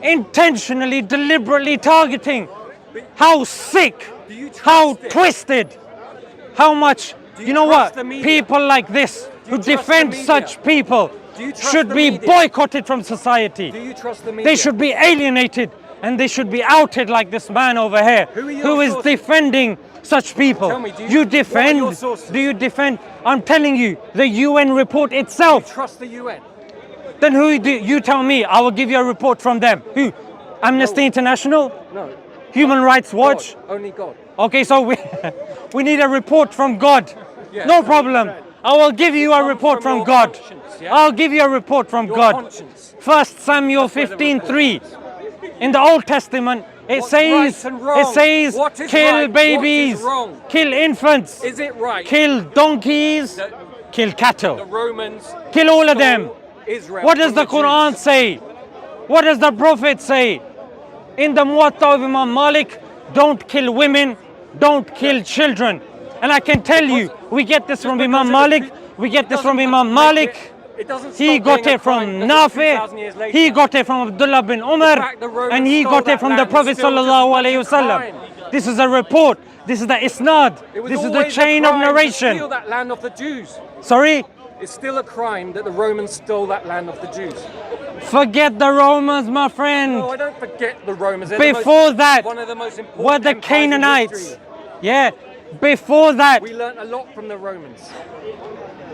Intentionally, deliberately targeting. How sick, Do you trust how it? twisted, how much, Do you know trust what, the media? people like this Do who you trust the defend media? such people Do you trust should the be media? boycotted from society. Do you trust the media? They should be alienated and they should be outed like this man over here Who are your who is sources? defending such people. Tell me, do you you- defend, what are your sources? do you defend, I'm telling you, the UN report Do you itself. trust the UN? Then who do you tell me? I will give you a report from them. Who? Amnesty International? No. Human Rights Watch? God. Only God. Okay, so we we need a report from God. Yeah. No problem. I will give you a Come report from from your God. conscience, yeah? I'll give you a report from Your God. conscience. 1 Samuel That's where the 15:3. In the Old Testament, it What's says right and wrong? it says What is kill right? What babies, is wrong? kill infants, Is it right? kill donkeys, The- kill The cattle, Romans kill all of stole them. Israel What does from the Quran Jews. say? What does the Prophet say? In the Muwatta of Imam Malik, don't kill women, don't kill children. And I can tell you, we get this from because Imam of the Malik, pe- we get it this from doesn't Imam make Malik. It doesn't He stop got being a it from crime because 2,000 years Nafi, later. he got it from Abdullah bin Umar, fact the Romans and he stole got it that from the land is Prophet still just sallallahu as alaihi much a wasallam. crime. This is a report, this is the isnad, It was this is the always a chain of crime to narration. steal that land off the Jews. Sorry? It's still a crime that the Romans stole that land off the Jews. Forget the Romans, my friend. No, I don't forget the Romans. They're the Before most, that, one of the most important were the empires in Canaanites. history. Yeah, before that, We learnt a lot from the Romans.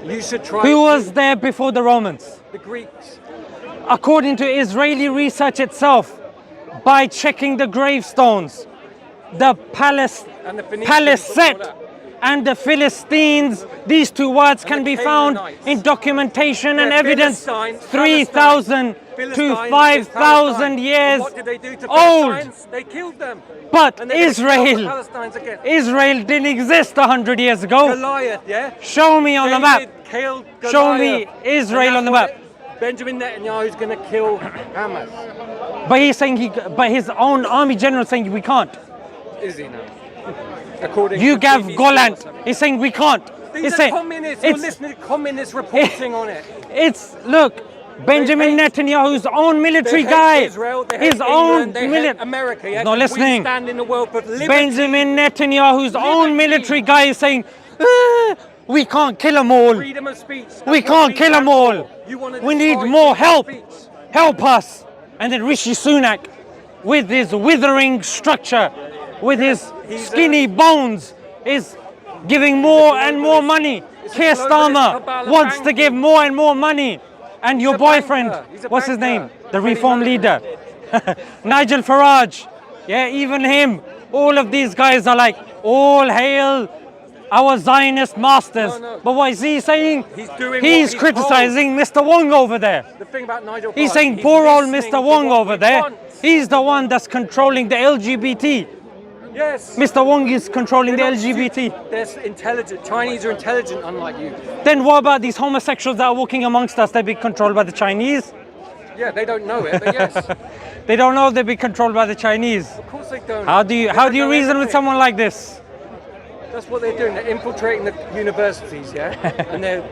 You should try. who it was too. there before the Romans? The Greeks? According to Israeli research itself, by checking the gravestones, the And the Phoenicians Palisette before that. and the Philistines, these two words can the be found Canaanites. in documentation and Yeah, evidence Philistines, 3,000 to Philistines is 5,000 Palestine. years And what did they do to old. Philistines? They killed them. But And they're gonna kill the Israel, Palestinians again. Israel didn't exist 100 years ago. Goliath, yeah? Show me on the map. David killed Goliath. Show me Israel And on the that's map. what Benjamin Netanyahu's going to kill Hamas. But he's saying but his own army general is saying we can't. Is he now? According You to gave BBC or Golan. something. He's saying we can't. These He's are saying communists. You're it's, listening to communists reporting on it. it's look, Benjamin hate- Netanyahu's own military They guy, hate Israel, they hate his own England, they hate America. Yeah? No 'Cause listening. We stand in the world for liberty. Benjamin Netanyahu's own Liberty. military guy is saying, we can't kill them all. Freedom of speech. That's We what can't kill them stand all. for. You wanna We need destroy more freedom of help. speech. Help us. And then Rishi Sunak, with his withering structure, with his He's skinny bones, is giving more and more money. He's a Keir globalist Starmer cabal wants to banker. give more and more money. And your a boyfriend, banker. He's a what's his banker. name? The Freddie reform Mercury. leader. Nigel Farage. Yeah, even him. All of these guys are like, all hail our Zionist masters. No, no. But what is he saying? He's doing He's what he's criticizing Mr. Wong over there. The thing about Nigel He's Farage, saying poor old listening Mr. to Wong what over we there. want. He's the one that's controlling the LGBT. Yes. Mr. Wong is controlling the They're not LGBT. stupid. They're intelligent. Chinese are intelligent, unlike you. Then what about these homosexuals that are walking amongst us? They're being controlled by the Chinese. Yeah, they don't know it, but yes. They don't know they're being controlled by the Chinese. Of course they don't. How do They you don't know reason with anything. someone like this? That's what they're doing. They're infiltrating the universities, yeah? And they're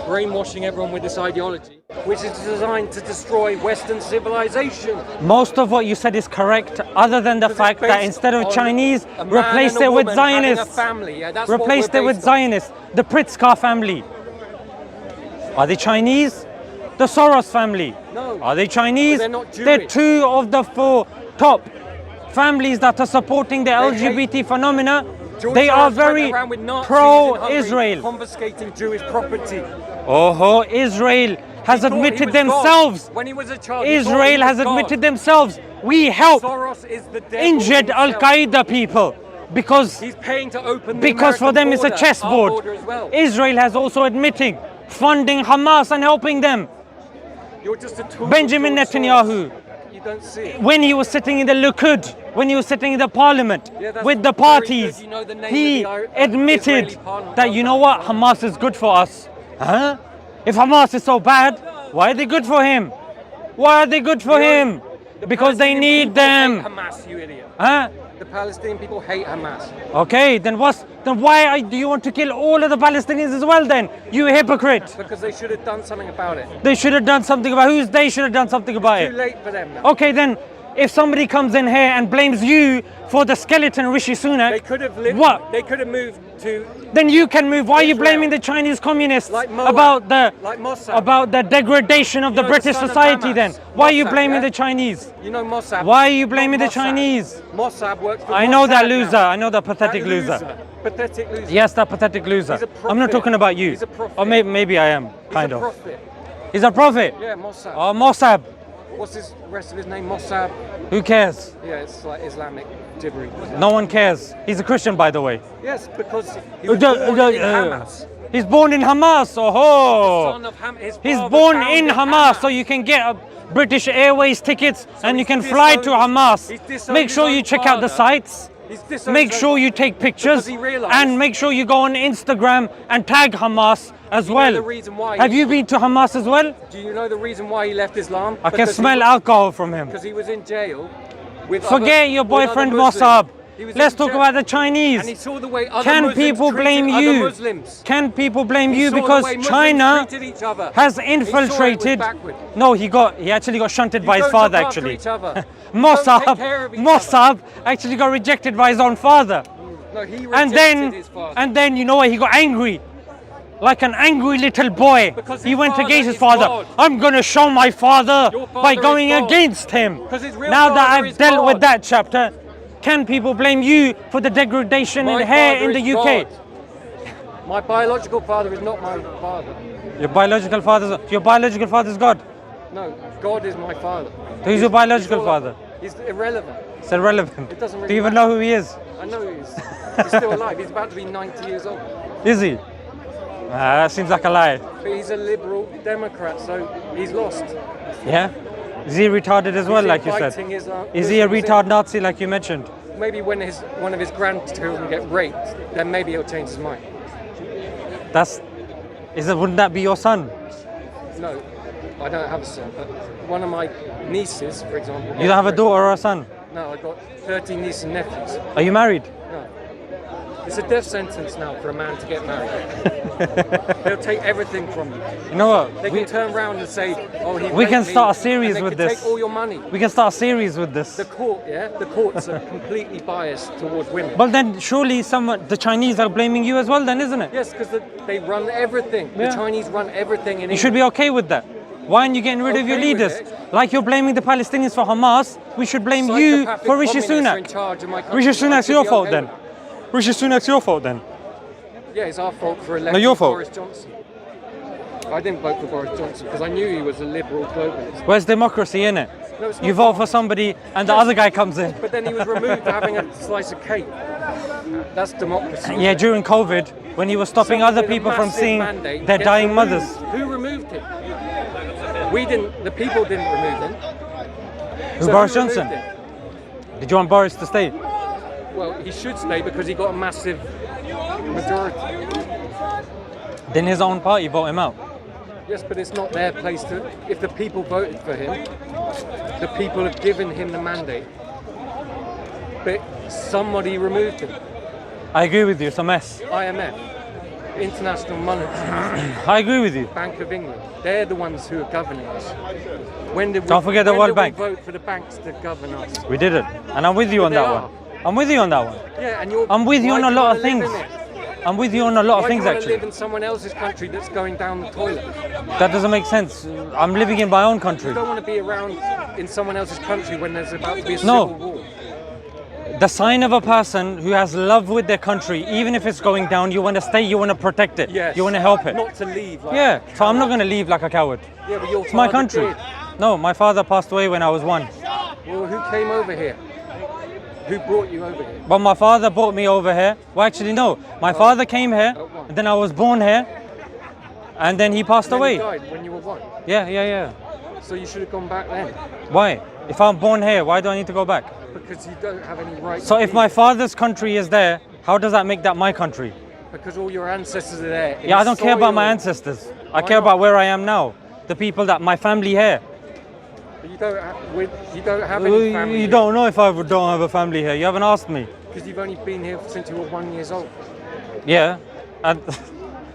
brainwashing everyone with this ideology, which is designed to destroy Western civilization. Most of what you said is correct, other than the Because it's fact that based instead of on Chinese, a man replace and a it with woman having a Zionists. family. Yeah, that's what Replaced we're it with based on. Zionists. The Pritzker family. Are they Chinese? The Soros family. No. Are they Chinese? But they're not They're Jewish. 2 of the 4 top families that are supporting the They LGBT phenomena. George They are Soros very went around with Nazis in Hungary pro-Israel. confiscating Jewish property. Oh, Israel has He thought he admitted was themselves. God. When he was a child, he thought he Israel was has God. admitted themselves. We help Soros is the devil injured Al himself. Qaeda people because He's paying to open the because for them it's a American border, our chessboard. border as well. Israel has also admitting funding Hamas and helping them. You're just a tool of Benjamin George Netanyahu, Soros. You don't see it. when he was sitting in the Likud, when he was sitting in the parliament Yeah, that's with the very parties, good. You know the name he of the admitted Israeli parliament. that, you know what, Hamas is good for us. Huh? If Hamas is so bad, why are they good for him? Why are they good for him? The Because they Palestinian need people them. hate Hamas, you idiot. Huh? The Palestinian people hate Hamas. Okay, then why do you want to kill all of the Palestinians as well then? You hypocrite. Because they should have done something about it. They should have done something about they should have done something about Too it. late for them now. Okay, then if somebody comes in here and blames you for the skeleton Rishi Sunak, They could have lived. What? They could have moved to then you can move. Why are you Israel. blaming the Chinese communists Like Moab, like Mossad. about the degradation of You the know, the British son of society Hamas. then? Why are you Mossad, blaming yeah? the Chinese? You know Mossad. Why are you blaming Not the Mossad. Chinese? Mossad works for I know that Mossad loser. now. I know that pathetic That loser. Pathetic loser. Yes, that pathetic loser. He's a I'm not prophet. talking about you. He's a prophet. Or maybe I am, He's kind a of. prophet. He's a prophet. Yeah, Mossad. Oh, Mossab. What's his rest of his name? Mossad. Who cares? Yeah, it's like Islamic gibberish. No one cares. He's a Christian, by the way. Yes, because he was born in Hamas. He's born in Hamas. Oh, Son of his he's father born in founded Hamas, so you can get British Airways tickets and you he's can fly to disowned- Hamas. he's disowned Make his sure own you check out the father. sites. He's disowned Make his sure own- you take pictures Because he realised- and make sure you go on Instagram and tag Hamas as You know well. the reason why Have he- you been to Hamas as well? Do you know the reason why he left Islam? I can smell alcohol from him. Because he was in jail with Forget other, your with other boyfriend Muslims. Mossab. He was Let's in talk jail, about the Chinese. And he saw the way other Can Muslims people treated blame other you? Muslims. Can people blame He you saw the because way Muslims China treated each other. has He saw it was infiltrated? backward. No, he actually got shunted by his don't look father after actually. each other. You don't Mossab, take care of each Mossab actually got rejected by his own father. No, he rejected And his father. then you know what? He got angry. Like an angry little boy. Because He his went father against his is father. God. I'm gonna show my father Your father by is going God. against him. 'Cause his real Now that father I've is dealt with God. that chapter, can people blame you for the degradation My in hair father in the is UK? God. My biological father is not my father. Your biological father's God. No, God is my father. Who's your biological all- father? He's irrelevant. It's irrelevant. It doesn't Do really you even matter. know who he is? I know he's still alive. He's about to be 90 years old. Is he? That seems like a lie. But he's a liberal Democrat, so he's lost. Yeah? Is he retarded as well, He's like you said? inviting his, Is he a Muslims in. retard Nazi, like you mentioned? Maybe when one of his grandchildren get raped, then maybe he'll change his mind. Wouldn't that be your son? No, I don't have a son, but one of my nieces, for example. You don't have a daughter or a son? No, I got 13 nieces and nephews. Are you married? No. It's a death sentence now for a man to get married. They'll take everything from you. You know what? They can turn around and say, "Oh, he We raped can me," start a series and they with can this. Take all your money. We can start a series with this. The court, yeah, the courts are completely biased towards women. But then surely the Chinese are blaming you as well then, isn't it? Yes, because they run everything. Yeah. The Chinese run everything in You should be okay with that. Why aren't you getting rid of your Okay with leaders? it. Like you're blaming the Palestinians for Hamas, we should blame you Psychopathic for Rishi communists are in Sunak. charge of my country. Rishi I Sunak's should your be fault okay then. with it. Rishi Sunak's your fault then. Yeah, it's our fault for electing your fault. Boris Johnson. I didn't vote for Boris Johnson because I knew he was a liberal globalist. Where's democracy in it? No, it's You not. vote for somebody and the other guy comes in. But then he was removed for having a slice of cake. That's democracy. Yeah, during COVID, when he was stopping Someone other with a people from massive seeing mandate their gets dying removed. mothers. Who removed him? We didn't. The people didn't remove him. Who, So Boris who removed Johnson? him? Did you want Boris to stay? Well, he should stay because he got a massive majority. Then his own party vote him out. Yes, but it's not their place to. If the people voted for him, the people have given him the mandate. But somebody removed him. I agree with you, it's a mess. IMF. International Monetary I agree with you. Bank of England. They're the ones who are governing us. Don't forget the World Bank. Vote for the banks to govern us. We didn't. And I'm with you on They that are. one. I'm with you on that one. Yeah, and you're. I'm with you why on do a you lot wanna of live things. in it? I'm with you on a lot of Why things do you want to actually. live in someone else's country that's going down the toilet? That doesn't make sense. I'm living in my own country. You don't want to be around in someone else's country when there's about to be a No. civil war. The sign of a person who has love with their country, even if it's going down, you want to stay, you want to protect it, Yes. you want to help it. Not to leave. Like, Yeah, so I'm not going to leave like a coward. Yeah, but your It's my father country. did. No, my father passed away when I was 1. Well, who came over here? Who brought you over here? But my father brought me over here. Well, actually, no. My father came here, and then I was born here, and then he passed And then away. you died when you were 1. Yeah. So you should have gone back then. Why? If I'm born here, why do I need to go back? Because you don't have any right. So to if be- my father's country is there, how does that make that my country? Because all your ancestors are there. in Yeah, I don't care about my soil. ancestors. I Why care not? about where I am now. The people that my family here. But you don't have any family. You don't know if I don't have a family here. You haven't asked me. Because you've only been here since you were 1 year old. Yeah. And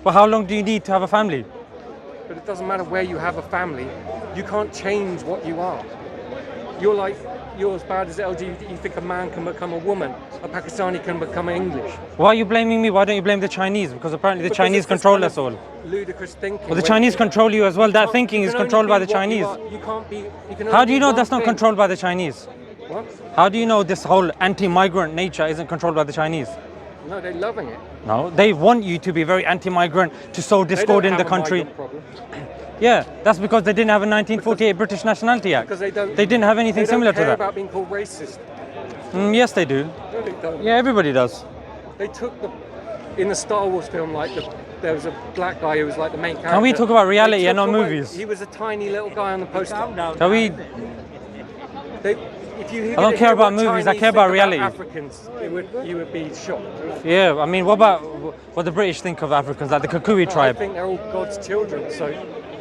but how long do you need to have a family? But it doesn't matter where you have a family. You can't change what you are. You're as bad as LGBT. You think a man can become a woman. A Pakistani can become English. Why are you blaming me? Why don't you blame the Chinese? Because apparently the Because Chinese it's this control kind us of all. Ludicrous thinking. Well, the when Chinese control you as well. you That can't- thinking you is can only controlled by be the what you Chinese. are. You can't be. You can How only do you be know one that's not thing. controlled by the Chinese? What? How do you know this whole anti-migrant nature isn't controlled by the Chinese? No, they're loving it. No, they want you to be very anti-migrant, to sow They discord don't in the have a country. migrant problem. Yeah, that's because they didn't have a 1948 British Nationality Act. Because they don't. They didn't have anything they don't similar to care that. about being called racist. Yes, they do. No, they don't. Yeah, everybody does. They took in the Star Wars film, there was a black guy who was like the main character. Can we talk about They reality took and not away- movies? He was a tiny little guy on the poster. Can we? If you I don't care about movies, I care about reality. Africans, you would be shocked. Yeah, I mean, what about what the British think of Africans, like the Kikuyu I tribe? think they're all God's children. So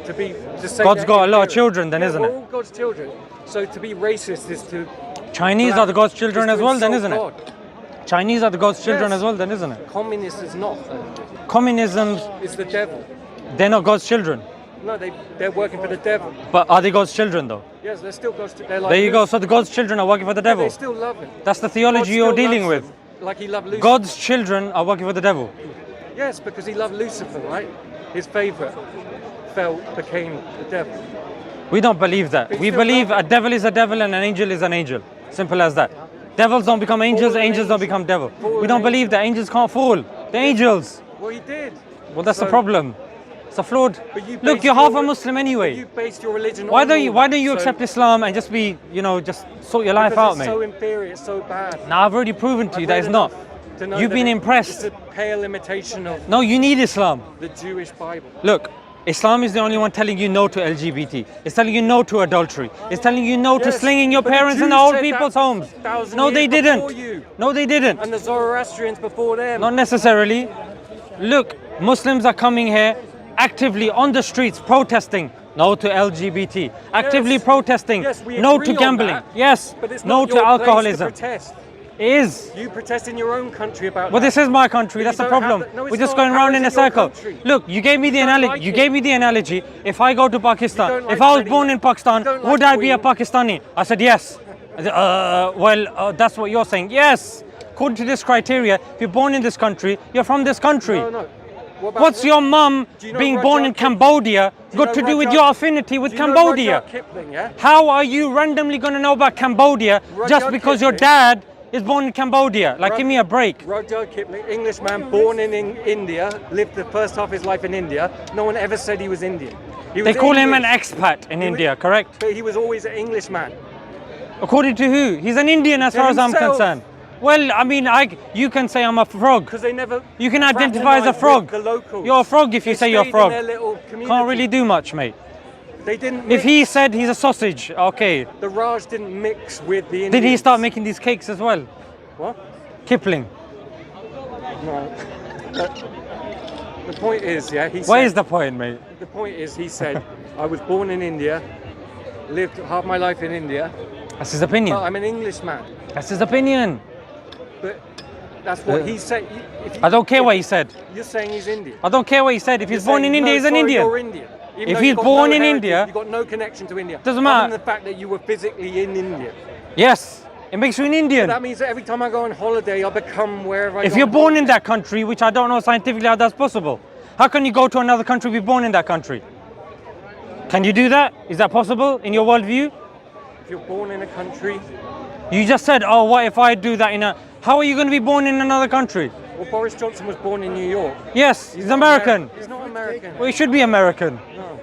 to say God's they're got a lot of inferior- children then, Yeah, isn't we're it? all God's children. So to be racist is to. Chinese are the God's children is as to well, then, insult isn't it? God. Chinese are the God's children Yes. as well, then, isn't it? Communist is not. Communism, It's the devil. they're not God's children. No, they're working for the devil. But are they God's children though? Yes, they're still God's. They're like There you go. Lucifer. So the God's children are working for the They devil. still love him. That's the God theology still you're dealing loves with. them, like he loved Lucifer. God's children are working for the devil. Yes, because he loved Lucifer, right? His favourite became the devil. We don't believe that. But We still believe love a devil is a devil and an angel is an angel. Simple as that. Devils don't become angels, Fallen angels don't angel. become devil. Fallen We don't believe that angels can't fall. They're angels. Well, he did. Well, that's the So- problem. It's a flawed. But you Look, based you're half your- a Muslim You anyway. based your religion Why on don't you? all Why that. don't you So- accept Islam and just be, just sort your life because out, it's mate? so inferior, it's so bad. Now I've already proven to you I've that read it's not. enough to know You've that been It's impressed. a pale imitation of No, you need Islam. the Jewish Bible. Look, Islam is the only one telling you no to LGBT. It's telling you no to adultery. It's telling you no to Yes, slinging your but the parents in the Jews old said people's that homes. 1,000 No, they years before didn't. you. No, they didn't. And the Zoroastrians before them. Not necessarily. Look, Muslims are coming here actively on the streets protesting no to LGBT. Actively Yes. protesting Yes, we no agree to on gambling. that, Yes. But it's No not to your place alcoholism. To protest. It is. You protest in your own country about Well, that. this is my country. But That's you the don't have problem. the- no, it's We're just not. going How round is in a it your circle. country? Look, you gave me the don't analogy. like You it. gave me the analogy. If I go to Pakistan, You don't if like I was Freddie- born in Pakistan, you don't would like I be a Queen. Pakistani? I said yes. I said, that's what you're saying. Yes. According to this criteria, if you're born in this country, you're from this country. No. What about What's your mum Do you know being born in Rudyard Kipling? Cambodia Do you got know to do with Rudyard- your affinity with Do you know Cambodia? Rudyard Kipling, yeah? How are you randomly going to know about Cambodia just Rudyard because your Kipling. dad is born in Cambodia? Like, give me a break. Rudyard Kipling, Englishman born in India, lived the first half of his life in India. No one ever said he was Indian. He They was call him an English, expat in He was- India, correct? But he was always an Englishman. According to who? He's an Indian as To far as I'm himself. concerned. Well, I mean, you can say I'm a frog. Because they never. You can identify as a fraternised frog. with The locals. You're a frog if you They say you're a stayed in frog. their little community. Can't really do much, mate. They didn't. If Mix. he said he's a sausage, okay. The Raj didn't mix with the Indians. Did he start making these cakes as well? What? Kipling. No. But the point is, yeah, he What said. is the point, mate? The point is, he said, I was born in India, lived half my life in India, That's his opinion. but I'm an Englishman. That's his opinion. But That's what he said. If you- I don't care what he said. You're saying he's Indian. I don't care what he said. If he's You're born in saying, India, no, he's an sorry, Indian. You're Indian. Even If though he's you've got born no in heritage, India- you've got no connection to India. Doesn't other matter. than the fact that you were physically in India. Yes, it makes you an Indian. That means that every time I go on holiday, I become wherever I If go you're on born in holiday. that country, which I don't know scientifically how that's possible, how can you go to another country and be born in that country? Can you do that? Is that possible in your worldview? If you're born in a country, You just said, oh, what if I do that in a... How are you going to be born in another country? well, Boris Johnson was born in New York. Yes, he's American. He's not American. Well, he should be American. No.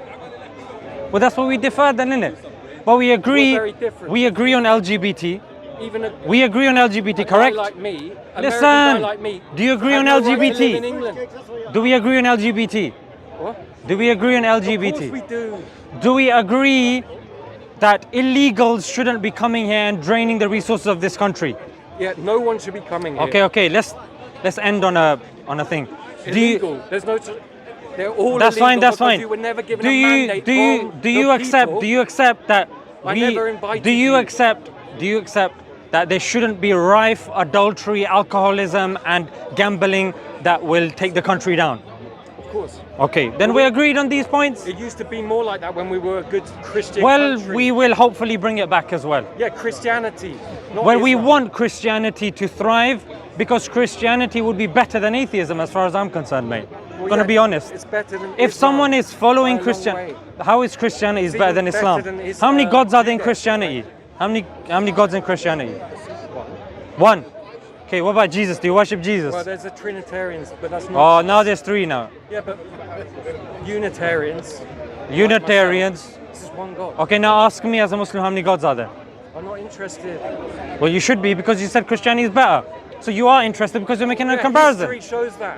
Well, that's what we differ then, innit? But we agree. We're very different. We agree on LGBT. Even a We agree on LGBT, correct? guy like me, American Listen, guy like me. do you agree had on no right to live LGBT? in England. Do we agree on LGBT? What? Do we agree on Of course LGBT? we do. Do we agree that illegals shouldn't be coming here and draining the resources of this country? Yeah, no one should be coming here. Okay. Let's end on a thing. Do you, Illegal. There's no. They're all that's illegal fine. That's because fine. You were never given do a you mandate do you from do you the accept people. do you accept that I we never invited do you you. accept that there shouldn't be rife adultery, alcoholism, and gambling that will take the country down? Of course. Okay, then we agreed on these points. It used to be more like that when we were a good Christian Well, country. we will hopefully bring it back as well. Yeah, Christianity. Not Well, we Islam. want Christianity to thrive because Christianity would be better than atheism as far as I'm concerned, mate. Well, Gonna yeah, be honest. It's better than If Islam someone is following by a long Christian, way. how is Christianity It's better than even Islam? better than How many gods are there in Judaism, Christianity? How many gods in Christianity? One. Okay, what about Jesus? Do you worship Jesus? Well, there's the Trinitarians, but that's not. Oh, now there's three now. Yeah, but Unitarians. Unitarians. This is one God. Okay, now ask me as a Muslim, how many gods are there? I'm not interested. Well, you should be because you said Christianity is better. So you are interested because you're making a comparison. History shows that.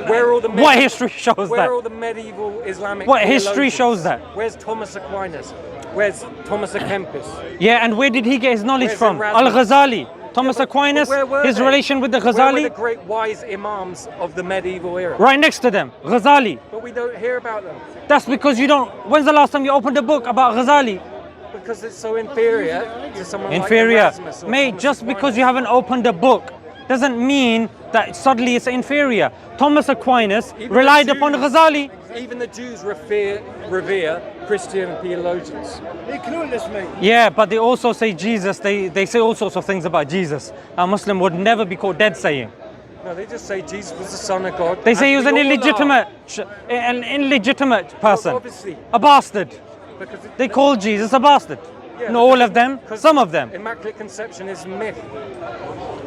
Where are all the What history shows Where that? are all the medieval Islamic What history theologians? shows that? Where's Thomas Aquinas? Where's Thomas à Kempis? Yeah, and where did he get his knowledge Where's from? Erasmus? Al-Ghazali. Thomas But Aquinas, where were his they? relation with the Where were Ghazali, the great wise imams of the medieval era? right next to them. Ghazali. But we don't hear about them That's because you don't. When's the last time you opened a book about Ghazali? because it's so inferior to someone Inferior. like Erasmus or Mate, Thomas just Aquinas. because you haven't opened a book doesn't mean that suddenly it's inferior. Thomas Aquinas Even the relied upon Jews- Ghazali. Even the Jews revere Christian theologians. Yeah, but they also say Jesus. They say all sorts of things about Jesus. A Muslim would never be caught dead saying. No, they just say Jesus was the Son of God. They say he as was we an all illegitimate person. Well, obviously. A bastard. are, because They call Jesus a bastard. Yeah, Not all because- of them, because some of them. Immaculate Conception is myth.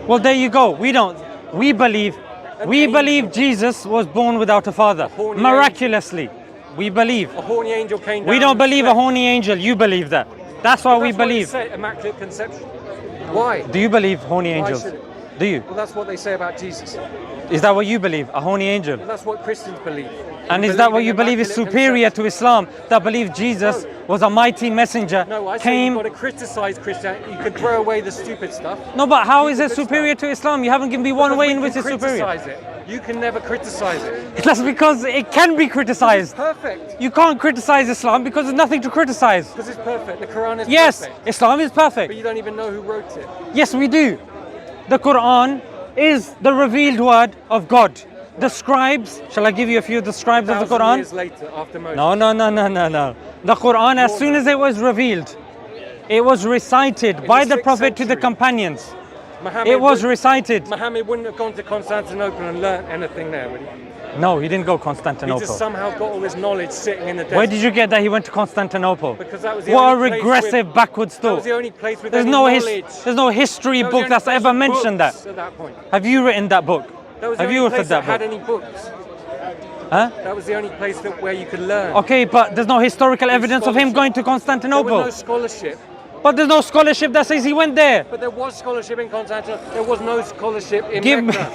Well, there you go. We don't. We believe Jesus was born without a father. horny Miraculously. We believe. A horny angel came down. We don't and believe a slept. horny angel. You believe that. That's what we That's what they believe. say, Immaculate Conception. Why? Do you believe horny Why angels? should it? Do you? Well, that's what they say about Jesus. Is that what you believe? A horny angel? Well, that's what Christians believe. And We is that what in you believe is Immaculate superior Conception. to Islam? That believe Jesus was a mighty messenger, No, I say came. you've got to criticize Christianity. You can throw away the stupid stuff. No, but how is it Good superior stuff. to Islam? You haven't given me one Because way we in which can it's superior. criticize it. You can never criticize it. That's because it can be It's criticized. perfect. You can't criticize Islam because there's nothing to criticize. Because it's perfect. The Quran is Yes, perfect. Islam is But perfect. you don't even know who wrote it. Yes, we do. The Quran is the revealed word of God. The scribes, shall I give you a few of the scribes of the 1,000 Quran? years later, after Moses. No. The Quran, as soon as it was revealed, it was recited by the the 6th Prophet to the century. companions. Muhammad It was wouldn't- recited. Muhammad wouldn't have gone to Constantinople and learnt anything there, would he? No, he didn't go He Constantinople. just somehow got all his knowledge sitting in the desert. Where did you get that he went to Constantinople? Because that was the What a only place regressive, with- backwards That thought. was the only place with There's any no knowledge. there's no history That was the book only that's place ever with mentioned that. books At that point. Have you written that book? That was the Have you only place authored that that had book? any books. Huh? That was the only place where you could learn. Okay, but there's no historical evidence of him scholarship. going to There was Constantinople. no scholarship. But there's no scholarship that says he went there. But there was scholarship in Constantinople. There was no scholarship in Give me, Mecca.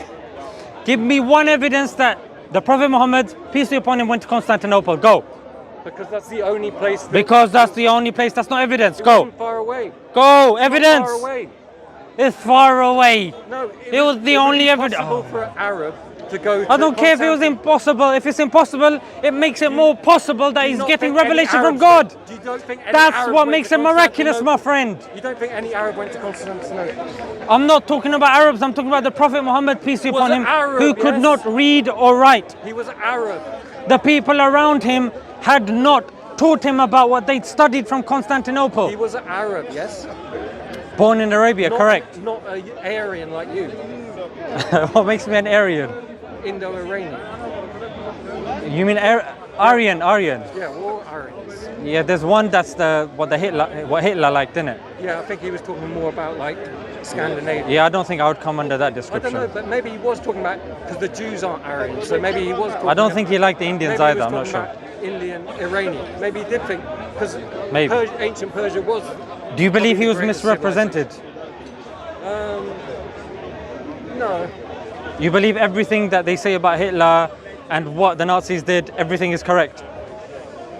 give me one evidence that the Prophet Muhammad, peace be upon him, went to Constantinople. Go. Because that's the only place. Because that's the only place. That's not evidence. It Go. wasn't far away. Go. Not Evidence. Far away. It's far away. No, It was the only impossible evidence. for an Arab to go. I don't care if it was impossible. If it's impossible, it makes it more possible that he's getting revelation from God. You don't think any That's Arab what went makes to it miraculous, my Constantinople? friend. You don't think any Arab went to Constantinople? I'm not talking about Arabs. I'm talking about the Prophet Muhammad, peace be Was upon an him, Arab, who could yes. not read or write. He was Arab. The people around him had not taught him about what they'd studied from He Constantinople. was an Arab, yes. Born in Arabia, Not- correct. Not an Aryan like you. What makes me an Aryan? Indo-Iranian. You mean Aryan? Yeah, we're all Aryans. Yeah, there's one that's what Hitler liked, didn't it? Yeah, I think he was talking more about like Scandinavia. Yeah, I don't think I would come under that I don't description. know, but maybe he was talking about, because the Jews aren't Aryan, so maybe he was talking I don't think he liked the Indians maybe he either, was I'm not talking sure. about Indian, Iranian. Maybe he did think, because Maybe. ancient Persia was. Do you believe he probably was the greatest misrepresented? No. You believe everything that they say about Hitler and what the Nazis did, everything is correct?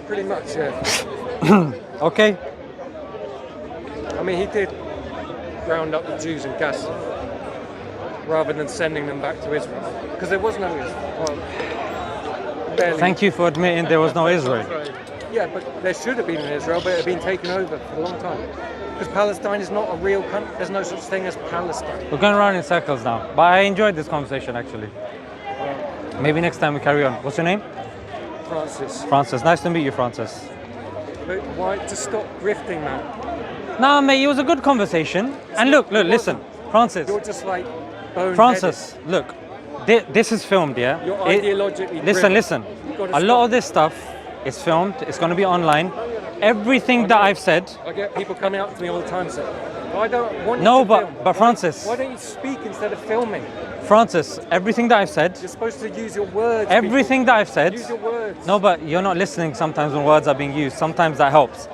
Pretty much, yeah. Okay. I mean, he did round up the Jews in Gaza rather than sending them back to Israel, because there was no Israel. Well, barely. Thank you for admitting there was no Israel. Yeah, but there should have been an Israel, but it had been taken over for a long time. Because Palestine is not a real country. There's no such thing as Palestine. We're going around in circles now, but I enjoyed this conversation actually. Maybe next time we carry on. What's your name? Francis. Francis. Nice to meet you, Francis. But why to stop grifting, man? Nah, mate, it was a good conversation. And look, listen, Francis. You're just like boneheaded. Francis, look, this is filmed, yeah? You're ideologically Listen, driven. listen. You've gotta A lot stop. of this stuff is filmed. It's going to be online. Everything that I've said. I get people coming up to me all the time saying, I don't want you No, to but- film. but Francis. Why don't you speak instead of filming? Francis, everything that I've said. You're supposed to use your words. Everything that I've people. said. Use your words. No, but you're not listening sometimes when words are being used. Sometimes that helps.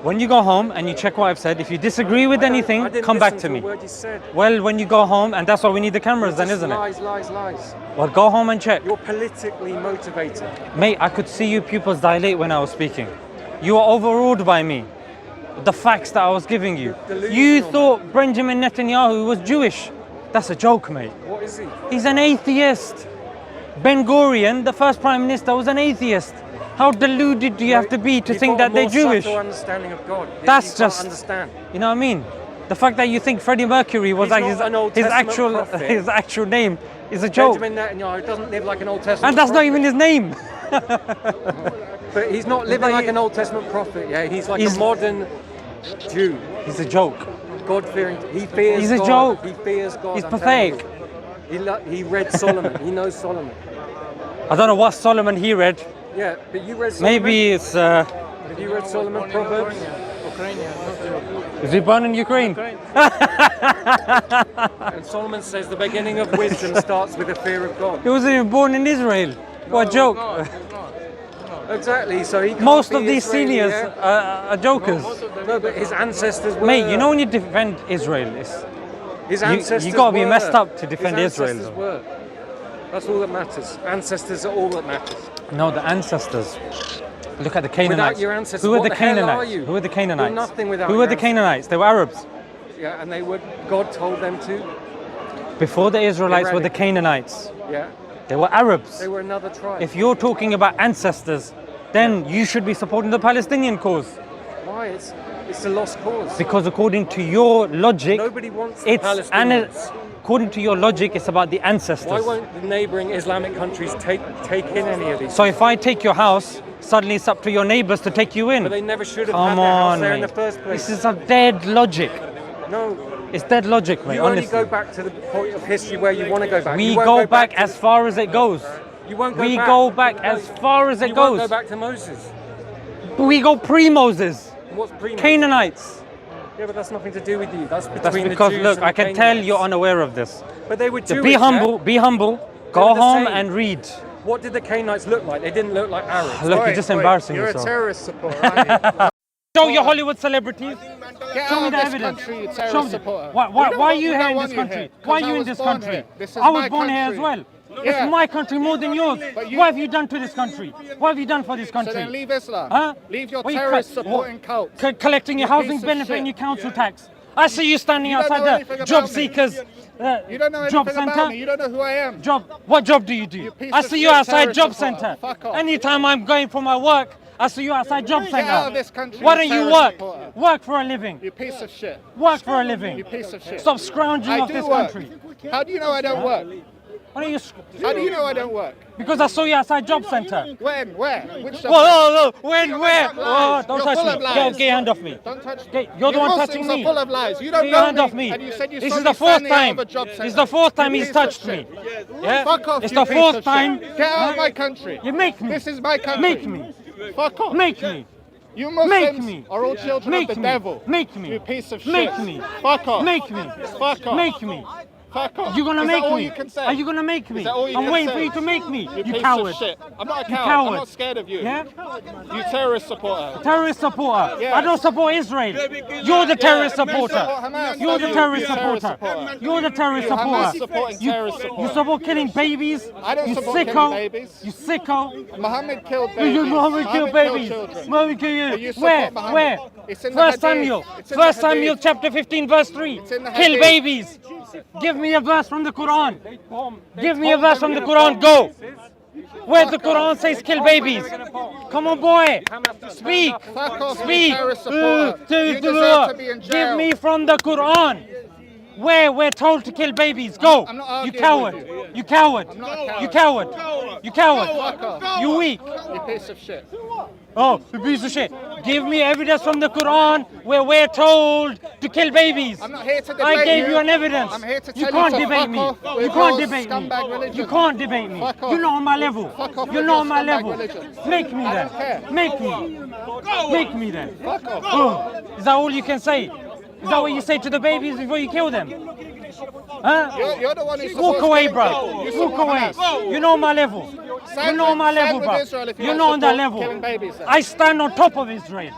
When you go home and you check what I've said, if you disagree with I anything, didn't come back listen to me. a word you said. Well, when you go home, and that's why we need the cameras then, Just isn't it? lies. Well, go home and check. You're politically motivated. Mate, I could see your pupils dilate when I was speaking. You were overruled by me. The facts that I was giving you. Delusional, You man. thought Benjamin Netanyahu was Jewish. That's a joke, mate. What is he? He's an atheist. Ben Gurion, the first prime minister, was an atheist. How deluded do you have to be to He's think got that a they're more Jewish? subtle understanding of God. That's You can't just- understand. You know what I mean? The fact that you think Freddie Mercury was He's like not an Old Testament prophet. his actual name is a joke. Benjamin Netanyahu doesn't live like an Old Testament And that's not prophet. even his name. But he's not living like an Old Testament prophet. Yeah, he's like a modern Jew. He's a joke. God-fearing. He fears He's a God. joke. He fears God. He's I'm telling pathetic. you. He read Solomon. He knows Solomon. I don't know what Solomon he read. Yeah, but you read Solomon. Maybe it's. Have you read Solomon Proverbs? Is he born in Ukraine? And Solomon says the beginning of wisdom starts with the fear of God. He wasn't even born in Israel. What a joke. Exactly. So he can't Most be of these Israeli, seniors yeah? are jokers. No, but his ancestors were. Mate, you know when you defend Israel, his ancestors you gotta be were. messed up to defend His Israel, ancestors though. were. That's all that matters. Ancestors are all that matters. no, the ancestors. Look at the Canaanites. your ancestors, Who are what the the hell Canaanites? are you? Who are the Canaanites? You're nothing without Who your are the Canaanites? They were Arabs. Yeah, and they were. God told them to. Before the Israelites were the Eradicated. Canaanites. Yeah, They were Arabs. they were another tribe. If you're talking about ancestors, then you should be supporting the Palestinian cause. Why? It's a lost cause. Because according to your logic, Nobody wants the it's Palestinians. according to your logic, it's about the ancestors. Why won't the neighbouring Islamic countries take in any of these? So if I take your house, suddenly it's up to your neighbors to take you in. But they never should have Come had their house on, there mate. in the first place. This is a dead logic. No, It's dead logic, mate. you only honestly. go back to the point of history where you want to go back. We You won't go back to as far as it goes. You won't go We back. go back No, as far as it you won't goes. go back to Moses. We go pre-Moses. What's pre? Canaanites. Yeah, but that's nothing to do with you. That's between That's the because, Jews look, and I the can tell Canaanites. you're unaware of this. But they were So Jewish. be yeah? humble, be humble. Go were the home same. and read. What did the Canaanites look like? They didn't look like Arabs. Look, you're just embarrassing You're yourself. a terrorist supporter, aren't you? Show your Hollywood celebrities. Get Show out me of the this evidence. country, you Show terrorist me. supporter. Why are you We here don't in want this you country? here, 'cause Why are I you in was this born country? here. This is I was my born here as country. well. Yeah. It's my country more than yours. But you- What have you done to this country? What have you done for this So country? then leave Islam. Huh? Leave your What are you terrorist co- supporting what? cult. Collecting your You housing piece of benefit shit. and your council tax. I see you standing You don't know outside anything the about job me. seekers You don't know job anything about center. me. You don't know who I am. What job do you do? piece I of see you shit outside terrorist job supporter. center. Fuck off. Anytime I'm going for my work, I see you outside job center. out of this country, Why you don't you terrorist work? supporter. Work for a living. You piece of shit. Work for a living. You piece of shit. Stop scrounging I off do this work. country. How do you know I don't work? Why don't you? How do you know I don't work? Because I saw you outside job center. When? Where? Which job? Whoa, when, where? Lies. Oh, don't You're touch full me. of lies. Get your hand off me. Don't touch me. Okay, you're the one Muslims touching are me. full of lies. You don't Get know your hand me. off me. And you said you This saw is me the fourth standing out time. of a job This centre. is the fourth time You he's piece of touched me. shit. Yeah? Fuck off, It's you the piece fourth of time. shit. Get out of my country. You make me. This is my country. Make me. Fuck off. Make me. You Make Muslims me. are all children Make of the me. devil. Make me. You piece of shit. Make me. Fuck off. Make me. Fuck off. Make me. Fuck off. You're gonna Is make that all me. you can say? Are you gonna make me? Is that all you I'm can waiting say? for you to make me. You piece coward. of shit. I'm not a You coward. coward. I'm not scared of you. Yeah? You terrorist supporter. Terrorist supporter. Yeah. I don't support Israel. You're the terrorist supporter. support Hamas, You're don't the you? terrorist You're a terrorist supporter. supporter. You're the terrorist You're Hamas supporter. supporting terrorist supporter. You support killing babies. I don't you support sicko. killing babies. You sicko. Muhammad killed babies. You Muhammad killed babies. children. Muhammad killed But you. you support Where? Muhammad. Where? It's in the First Hadith. Samuel. It's in the First Samuel Hadith. chapter 15 verse 3. It's in the Kill Hadith. babies. Give me a verse from the Quran. Give me a verse from the Quran. Go. Where the Quran says kill babies. Come on, boy. Speak. Fuck off, you Speak. terrorist supporter. You deserve to be in Give jail. me from the Quran. Where we're told to kill babies. Go. I'm not You arguing coward. with you. You coward. not a coward. You coward. You coward. Fuck off. You weak. You piece of shit. Oh, you piece of shit. Give me evidence from the Quran where we're told to kill babies. I'm not here to debate I gave you. you an evidence. I'm here to You tell can't you to debate fuck me. off You with can't your debate scumbag me. religion. You can't debate me. Fuck off. You're not on my level. Fuck off You're with not your on my scumbag level. religion. Make me I then. don't care. Make me. Make me then. Fuck off. Oh, is that all you can say? Is that what you say to the babies before you kill them? Huh? You're the one who's Walk supposed away, to bro. You Walk support away. Hamas. You're not on my level. You're not on my Stand level, with bro. Israel if you You're don't not on that support level. killing babies then. I stand on top of Israel.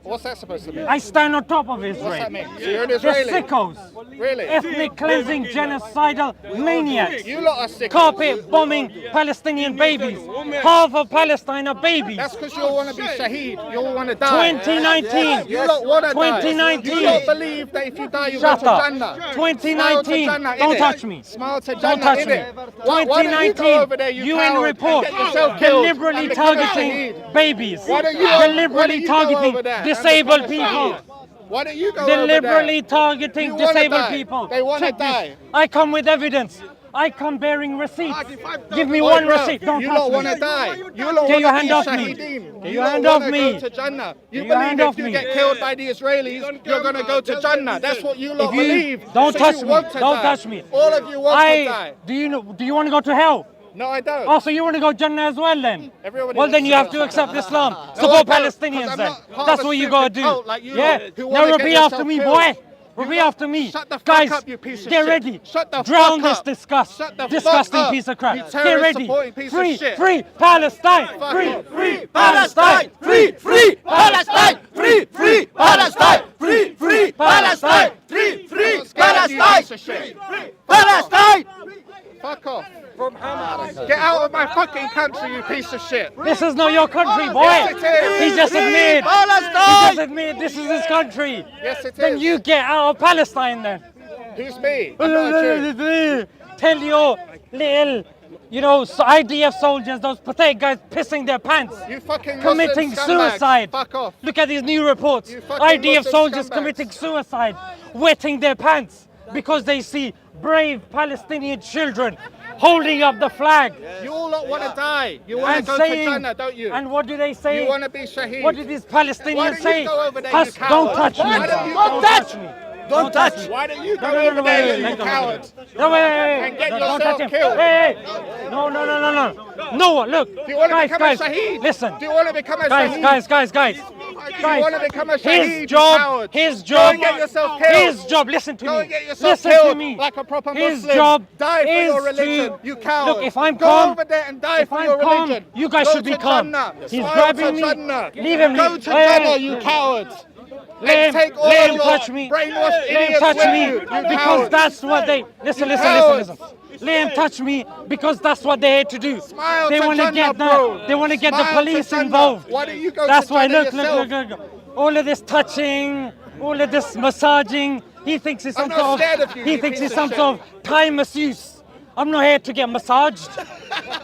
What's that supposed to mean? I stand on top of Israel. What's that mean? So you're an They're Israeli? sickos. Really? Ethnic cleansing, genocidal maniacs. You lot are sick. Carpet bombing Palestinian babies. Half of Palestine are babies. That's because you all want to be shaheed. You all want to die. 2019. You lot want to die. 2019. You lot believe that if you die, you Shut go to up. Jannah. 2019. Smile to Jannah, Don't innit? touch me. Smile to Jannah, Don't touch me. innit? Why don't you go over there, you UN coward, report and get yourself killed deliberately and become a targeting shaheed? babies. Why don't you Deliberately go over targeting there and disabled become a people. shaheed? Why don't you go over there? Deliberately targeting You wanna disabled die. people. They wanna Check this. die. I come with evidence. I come bearing receipts. Give me Oi, one bro, receipt. Don't you touch lot me. want to die. You lot Get your want hand to off be me. shaheedin. Get You your lot hand wanna off me. go to Jannah. You Get your hand believe off if you me. get killed by the Israelis, you're going to go to Jannah. That's what you lot If you believe. don't So touch you me. want to Don't die. touch me. All of you want to die. Do you want to go to hell? No, I don't. Oh, so you want to go Jannah as well then? Everybody Well, then wants you to have go. to accept Islam. I Support don't, 'cause Palestinians I'm then. not part That's of a what you stupid got to do. cult like you Yeah. lot who wanna Now get repeat after yourself me, killed. boy. Repeat after me. Shut the fuck Guys, up, you piece of get shit. ready. Shut the Drown fuck this up. disgust. Shut the fuck Disgusting up. piece of crap. You Get terrorist ready. supporting piece of Free, shit. free Palestine. Fuck Free, off. free Palestine. Free, free Palestine. Free, free Palestine. Free, free Palestine. Free, free You piece of shit. Palestine. Fuck off. From Hamas. Get out of my fucking country, you piece of shit. This is not your country, boy. Yes, it is. He just admitted. He just admitted this is his country. Yes, it Then is. you get out of Palestine then. Who's me? I'm not a Jew. Tell your little, IDF soldiers, those pathetic guys pissing their pants, You fucking committing Muslim scumbags. suicide. Fuck off. Look at these new reports. You fucking IDF Muslim soldiers scumbags. committing suicide, wetting their pants because they see brave Palestinian children holding up the flag. You all lot want to die. You want And to go saying, to Jannah, don't you? and what do they say? You want to be shaheed. What did these Why Palestinians don't you say? go over there, Huss, you coward? don't touch me. Why don't you Don't go- touch me. Don't touch me. Why don't you go No, over there, wait, you wait, coward? No, wait. And get Don't yourself touch him. killed. Hey. No. No, look. Do you want to Guys, become guys, a shaheed? listen. Do you want to become a shaheed? Guys. Do you want to become a shaheed, His you job, coward? his Go job, and get yourself killed. his job, listen to Go me. and get yourself Listen killed to me. like a proper His Muslim. job Die for is your religion, to, you coward. Look, if I'm Go calm, over there and die if for I'm your calm, religion. you guys Go should be to calm. Jannah. He's Smile grabbing to me. Jannah. Leave him. Go to Hey. Jannah, you cowards. Let And him, take all let him your touch me. brainwashed Let him idiots touch with me you, you because cowards. that's what they. Listen. cowards. Let him touch me because that's what they're here to do. Smile They to want to Jannah, get bro. They want to get the Smile to police Jannah. involved. Why don't you go That's to why. Jannah Look. yourself? All of this touching, all of this massaging. He thinks it's I'm some not sort scared of, of you, he you thinks piece it's of some shit. sort of Thai masseuse. I'm not here to get massaged.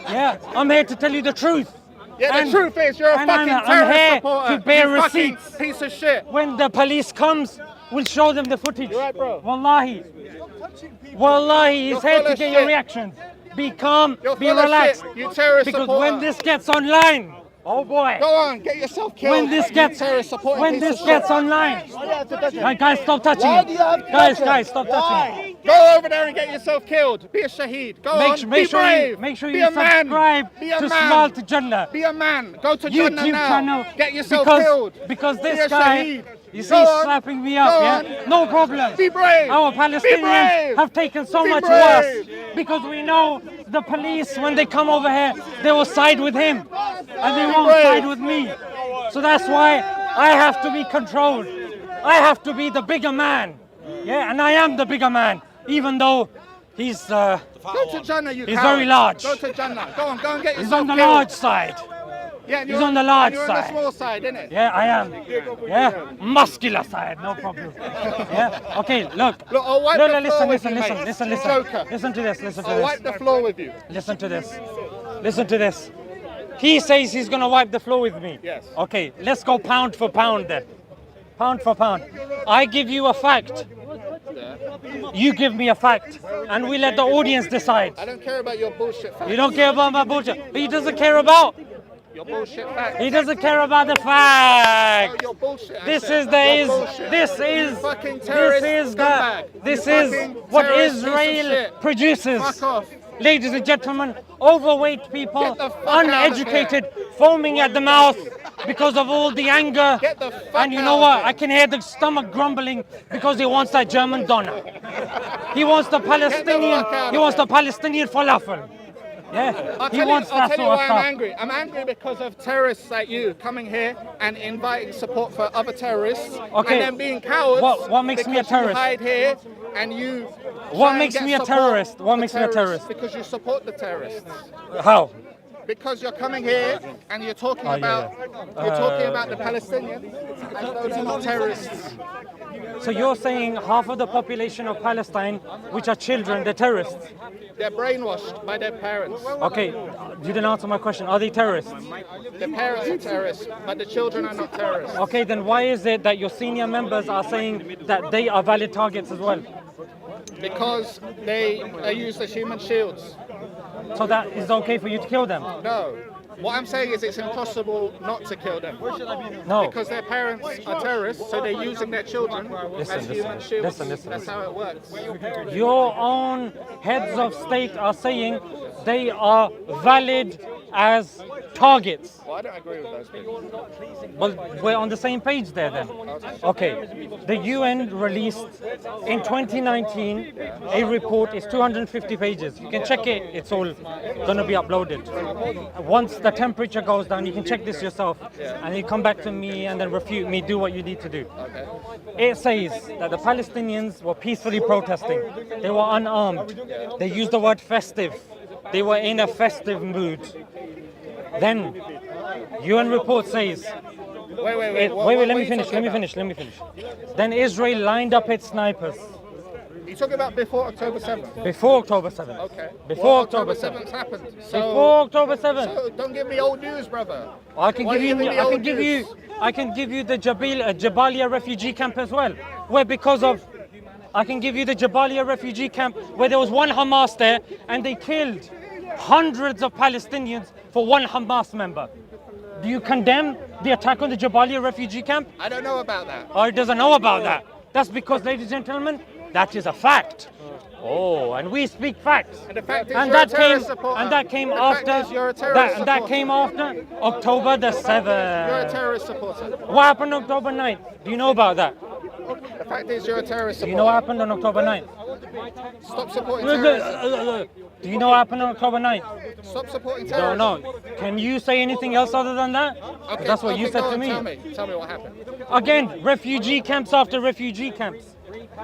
Yeah, I'm here to tell you the truth. Yeah, And- the truth is you're a and fucking I'm terrorist here supporter. to bear you fucking receipts. piece of shit. When the police comes, we'll show them the footage. You right, bro? Wallahi. Wallahi, he's You're here full to of get your shit. reaction. Be calm, You're be full of relaxed. shit, you terrorist Because supporter. when this gets online, oh boy. Go on, get yourself killed. When this you gets terrorist supporting when piece this of gets shit. online. Why do you have to touch him? Guys, stop touching Why him. do you have to Guys, touch him? guys, stop touching him. Go over there and get yourself killed. Be a shaheed. Go on. Make be sure brave. you make sure be you a man. subscribe Be a to man. Smile to Jannah. Be a man. Go to Jannah YouTube now. channel. Get yourself because, killed. Because Be a this guy, shaheed. you see, Go he's on. slapping me up, Go yeah? on. No problem. Be brave. Our Be Palestinians brave. have taken so Be much brave. worse because we know the police, when they come over here, they will side with him and they won't brave. side with me. So that's why I have to be controlled. I have to be the bigger man. Yeah, and I am the bigger man, even though he's Go to Jannah, you He's coward. very large. Go to Jannah. Go on and get yourself he's on the killed. large side. Yeah, and he's you're on the large you're side. on the small side, innit? Yeah, I am. Yeah, muscular side, no problem. Yeah, okay, look. Look, I'll wipe No, the no, floor listen, with listen, you, listen, mate. listen, listen. Joker. Listen to this, listen to I'll wipe this. the floor with you. Listen to this. Listen to this. He says he's gonna wipe the floor with me. Yes. Okay, let's go pound for pound then. Pound for pound. I give you a fact. You give me a fact. And we let the audience decide. I don't care about your bullshit facts. You don't care about my bullshit. But he doesn't care about. Your bullshit facts. He doesn't care about the fact. Your bullshit. I This said. is Your bullshit. this is fucking terrorist this is scumbag. this You is fucking what terrorist piece of Israel shit. produces. Fuck off. Ladies and gentlemen, overweight people, Get the fuck out of uneducated, foaming at the mouth because of all the anger. Get the fuck And you know out what? of I here. can hear the stomach grumbling because he wants that German doner. He wants the Palestinian. fuck out He of wants the here. Palestinian falafel. Yeah, I'll he tell wants you, I'll that tell you sort of why stuff. I'm angry. I'm angry because of terrorists like you coming here and inviting support for other terrorists, Okay. and then being cowards. What makes me a because terrorist? You hide here and you. What try and makes get me a support terrorist? What for makes me a terrorist? Because you support the terrorists. How? Because you're coming here and you're talking about the Palestinians as though they're not terrorists. So you're saying half of the population of Palestine, which are children, they're terrorists? They're brainwashed by their parents. Okay, you didn't answer my question. Are they terrorists? The parents are terrorists, but the children are not terrorists. Okay, then why is it that your senior members are saying that they are valid targets as well? Because they are used as human shields. So that is okay for you to kill them? No. What I'm saying is it's impossible not to kill them. No. Because their parents are terrorists, so they're using their children as human shields. listen. That's how it works. Your own heads of state are saying they are valid as targets. Well, I don't agree with those people. Well, we're on the same page there then. Okay, the UN released in 2019 a report. It's 250 pages. You can check it. It's all going to be uploaded. Once the temperature goes down, you can check this yourself, and you come back to me and then refute me. Do what you need to do. It says that the Palestinians were peacefully protesting. They were unarmed. They used the word festive. They were in a festive mood. Then, UN report says, Wait. let me finish. Then Israel lined up its snipers. You're talking about before October 7th? Before October 7th. Okay. Before Well, October 7th 7th. happened. Before October 7th. So don't give me old news, brother. I can Why give are you. giving me I can old give news? you. I can give you the Jabalia refugee camp as well, where because of. I can give you the Jabalia refugee camp where there was one Hamas there and they killed hundreds of Palestinians for one Hamas member. Do you condemn the attack on the Jabalia refugee camp? I don't know about that. Or it doesn't know about that? That's because, ladies and gentlemen, that is a fact. Oh, and we speak facts. And the fact is And you're a that came, terrorist supporter. and that came The fact after. is you're a terrorist That supporter. came after October the You're a 7th. terrorist supporter. What happened on October 9th? Do you know about that? The fact is you're a terrorist Do supporter. you know what happened on October 9th? Stop supporting terrorists. Do you know what happened on October 9th? Stop supporting No, terrorists. no. Can you say anything else other than that? 'Cause Okay, that's what you okay, said go to on, me. Tell me what happened. Again, refugee camps after refugee camps.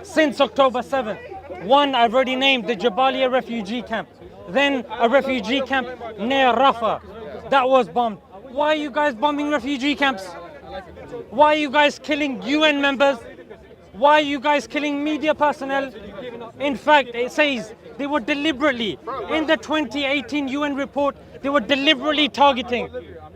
Since October 7th. One I've already named, the Jabalia refugee camp. Then a refugee camp near Rafah. That was bombed. Why are you guys bombing refugee camps? Why are you guys killing UN members? Why are you guys killing media personnel? In fact, it says they were deliberately, in the 2018 UN report, they were deliberately targeting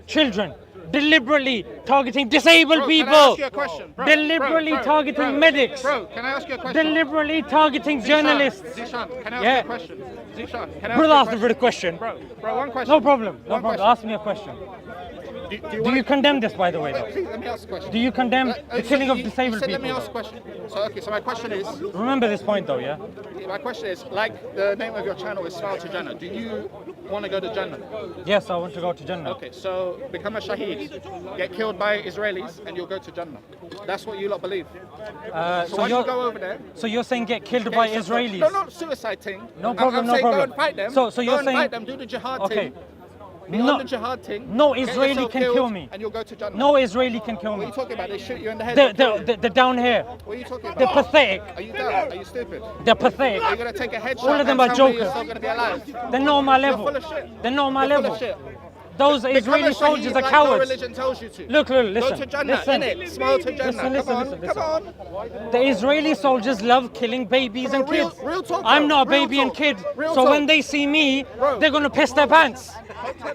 children, deliberately targeting disabled people, Can I ask you a question? deliberately targeting medics, Bro, can I ask you a question? deliberately targeting journalists. Zishan, can I ask Yeah. you a question? Zishan, can I Brother, ask ask you the question. Bro, one question. No problem, no One problem. question. Ask me a question. Do you condemn this, by the way? Though? Please, let me ask a question. Do you condemn the killing of You disabled said, people? let me ask a question. So my question is, Remember this point, though, yeah? my question is, like the name of your channel is Smile to Jannah. Do you want to go to Jannah? Yes, I want to go to Jannah. Okay, so become a shaheed, get killed by Israelis, and you'll go to Jannah. That's what you lot believe. So why don't you go over there? So you're saying get killed by Israelis? No, not suicide thing. No problem, I'm no saying problem. Go and fight them. So you're go and saying fight them, do the jihad okay. thing. Be No- on the jihad thing. no get Israeli yourself can killed, kill me. And you'll go to Jannah. No Israeli can kill What are me. you talking about? They shoot you in the head. and kill you. They're down here. What are you talking about? They're pathetic. Are you dumb? Are you stupid? They're pathetic. Are you going to take a headshot All of them and are tell me you're jokers. still going to be alive? They're not on my level. full of shit. They're not on my You're full level. of shit. Those Become Israeli a shaheed soldiers are like cowards. Your religion tells you to. Look, listen. Go to Jannah, listen. innit? Smile to Jannah. Listen. Come on. The Israeli soldiers love killing babies and Real- kids. real talk, I'm bro. not a Real baby and talk. kid. Real So talk. when they see me, Bro. they're gonna piss their pants.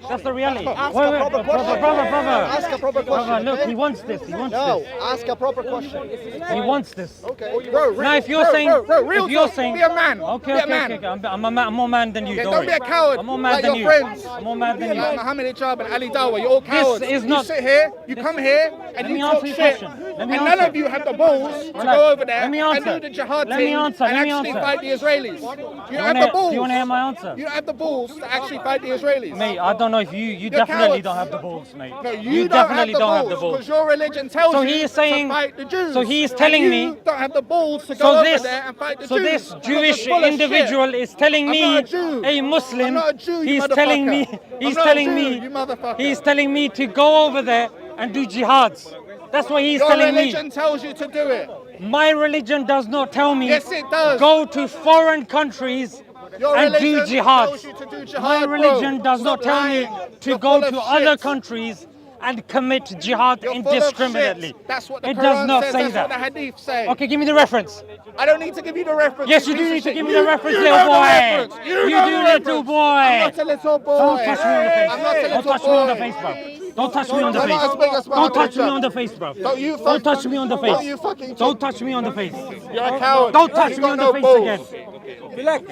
That's the reality. Ask Wait, a wait, proper question. brother. Ask a proper Brother, question. look, okay? he wants this. He wants No, this. ask a proper question. He wants this. Okay. Bro, Now, if you're bro, saying, real if you're talk. saying, Be a man. okay, Be a man. I'm more man than you. Yeah, don't don't be worry. a coward. I'm more mad like than your you. friends. I'm more mad than you. Like Muhammad Ijab and Ali Dawah, you're all cowards. is not- You sit here, you come here, and me you answer talk your shit. question. Let And me none answer. of you have the balls to Relax. go over there Let me and answer. do the jihad Let me thing answer. and Let me actually answer. fight the Israelis. You don't have wanna- the balls. do you wanna hear my answer? You don't have the balls to actually fight the Israelis. Mate, I don't know if you definitely cowards. don't have the balls, mate. No, you definitely don't have the balls balls. because your religion tells So you he is saying- to fight the Jews. so he is And telling you me- don't have the balls to go So over this, there and fight the so Jews. this You're Jewish just full of individual shit. is telling I'm me, not a Jew. a Muslim, I'm not a Jew, you he's telling me, motherfucker. he's I'm not a telling Jew, me, you motherfucker. he's telling me to go over there and do jihads. That's what he's Your telling religion me. tells you to do it. My religion does not tell me. Yes, it does. Go to foreign countries Your and do religion jihad. tells you to do jihad, My bro. religion does Stop not tell me lying. to You're go full to of other shit. countries and commit jihad You're full of indiscriminately. shit. That's what the It Quran does not says. say That's that. what the Hadith say. Okay, give me the reference. I don't need to give you the reference. Yes, you do piece of need to shit. give me the reference, You little know the boy. reference. You You know do, the little reference. boy. I'm not a little boy. Don't touch me on the face. I'm not a Don't little touch me on the boy. face, bro. Don't touch me on the You're not as big face. as Don't Muhammad touch me Ijab. on the face, bro. Don't touch me on the face. Don't you fucking Don't touch me on the face. You're a coward. Don't touch You me got on no the face balls. again. Relax.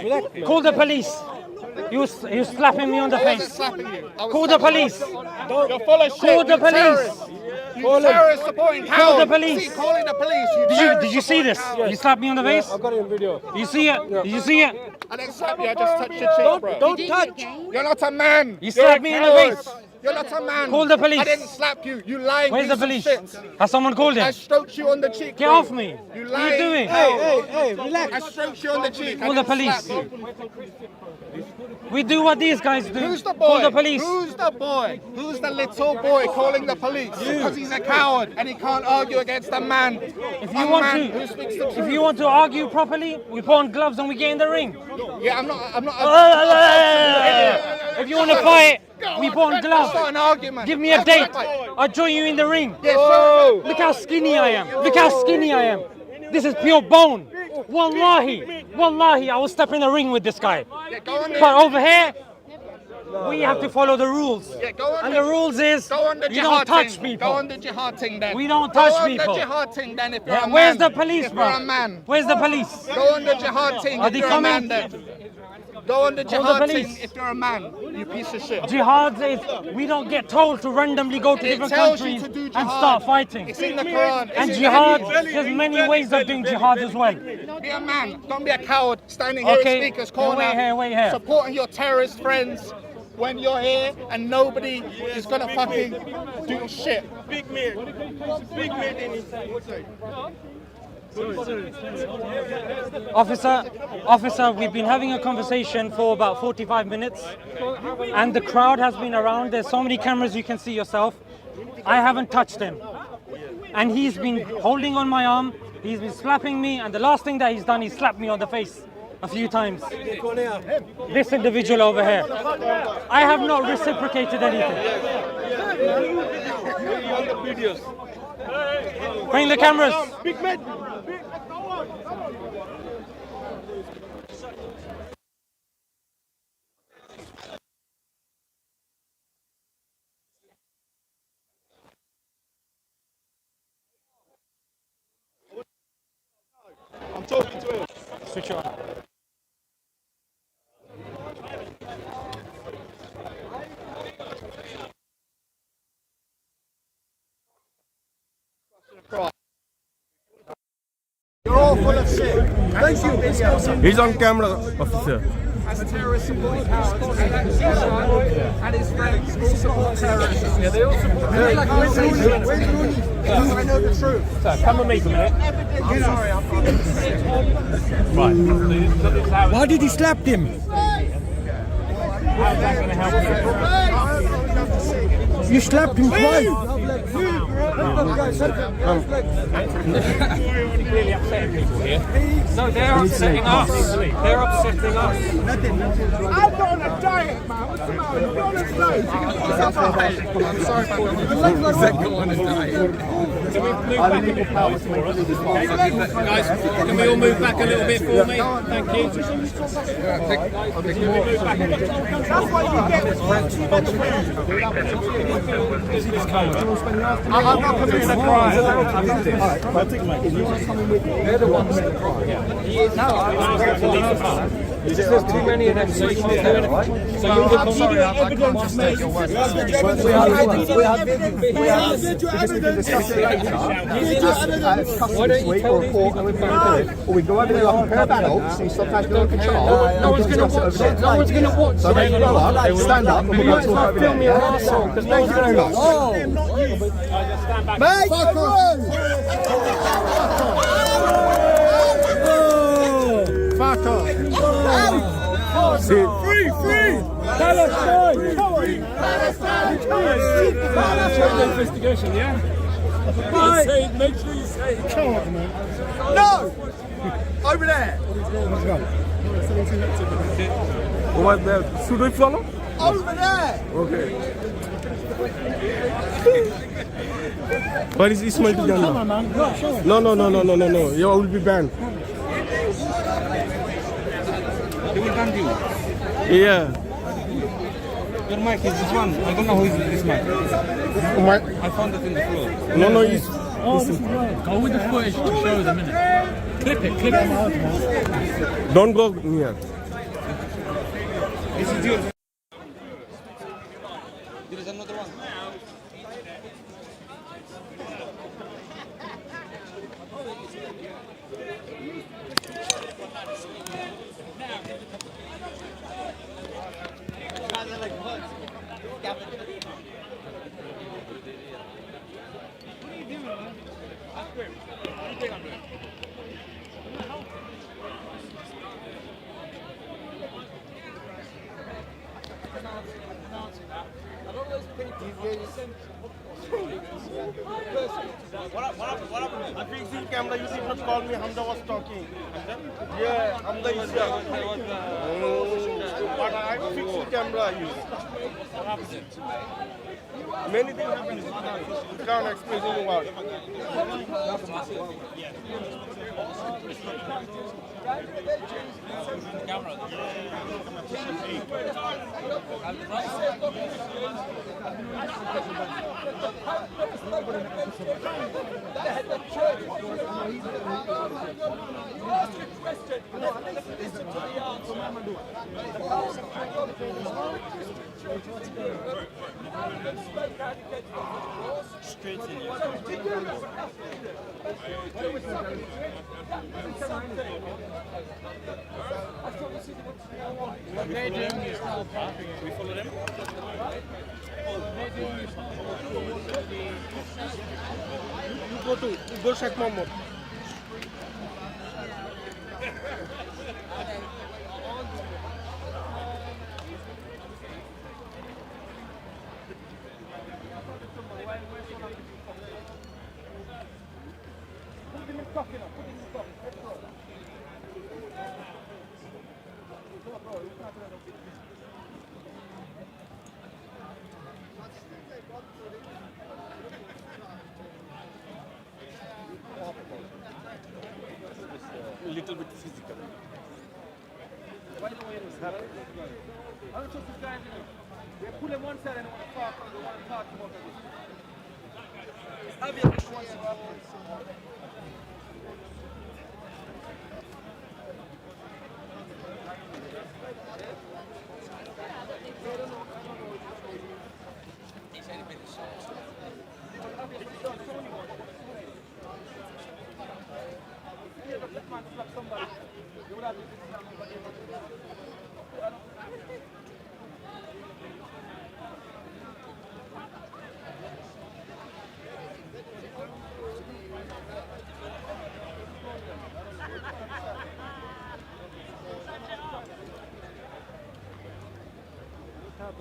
Call the police. He was slapping me on the I wasn't face. slapping you. I was Call the slapping police. you. You're full of shit. Call the You police. terrorists. You terrorist supporting cowards. Call the police. See, calling the police. Did you see this? You slapped me on the face? I got it in video. You see it? Did you see it? I didn't slap you. I just touched your cheek, bro. Don't touch. You're not a man. You You're slapped a me in the coward. face. You're not a man. Call the police. I didn't slap you. You lying Where's the piece police? of shit. Has someone called I him? stroked you on the cheek. Get bro. off me. You What are lying. you doing? Hey, relax. I stroked you on the cheek. Call I the didn't police. slap you. We do what these guys do. Who's the boy? Call the police. Who's the boy? Who's the little boy calling the police? Because he's a coward and he can't argue against a man. If you want man to, who speaks the if truth. you want to argue properly, we put on gloves and we get in the ring. Yeah, I'm not. If you want to fight, we put on That's not gloves. an argument. Give me a That's not date. fight. I'll join you in the ring. Yeah, sure. Look how skinny I am. Look how skinny I am. This is pure bone. Wallahi, I will step in the ring with this guy. Yeah, go on there. But over here, we have to follow the rules. Yeah, go on And there. the rules is, Go on the we jihad don't touch thing. people. Go on the jihad thing then. We don't touch Go on people. the jihad thing then if you're Yeah, a man. where's the police, if bro? you're a man. Where's the police? Go on the jihad thing Are if they you're coming? a man then. Go on the Call the jihad police. thing if you're a man, you piece of shit. Jihad is, we don't get told to randomly go to It different tells you countries to do and jihad. start fighting. It's in the Quran. And It's in jihad, the Hadith. there's many ways of doing jihad as well. Be a man. Don't be a coward standing here Okay, in speaker's yeah, corner, wait here. supporting your terrorist friends when you're here and nobody is gonna fucking do shit. Officer, we've been having a conversation for about 45 minutes and the crowd has been around. There's so many cameras, you can see yourself. I haven't touched him. And he's been holding on my arm, he's been slapping me, and the last thing that he's done, he slapped me on the face a few times. This individual over here. I have not reciprocated anything. Bring the cameras. Big man. I'm talking to him. Switch on. You're all full of shit. Thank you. He's on camera, officer. As terrorists support powers, and his friends all support terrorism. Yeah, they all support terrorism. Where's Rooney? I know the truth. So, come with me for a minute. I'm sorry, I'm Right. Why did he slap him? How's that going to help you? You slapped him twice. Really upsetting people here. No, they're upsetting us. They're upsetting us. I'm not on a diet, man. What's the matter? You're on a diet. I'm sorry for you. Can we move back a bit for us? Guys, can we all move back a little bit for me? Thank you. Can we move back a bit? That's why you get I'm not committing a crime. They're the ones that cry. There's too many of them, so you can't do anything. So you're the Evidence, mate. Why don't you tell these people to go do it? Or we go over there like a pair of adults and sometimes go over control. No one's going to watch it. No one's going to watch it. So they grow up, stand up, and we'll go talk over there. Film me an arsehole, because no one's going to watch it. Mate, fuck off. Free! Palestine! Palestine! Investigation, yeah? Make sure you say it. Come on, man. No! Over there! Over there. Should we follow? Over there! Okay. Where is Ismail to Jannah? Come on, man. Go, show him. No. You will be banned. They will ban you. Yeah. Your mic is this one. I don't know who is this mic. I found it in the floor. No, he's... Oh, this is right. Go with the footage to show them, innit? Clip it. Don't go near. This is yours. There is another one. I fixed the camera. You did not call me. Hamza was talking. Yeah, Hamza is here. But I fixed the camera. What happened? Many things happen. You can't express in words. We follow them? You go check Mohammed. little bit physical. Why don't we just have it? I don't trust these guys, you know. They pull them one side and they want to talk about it. It's obvious which one's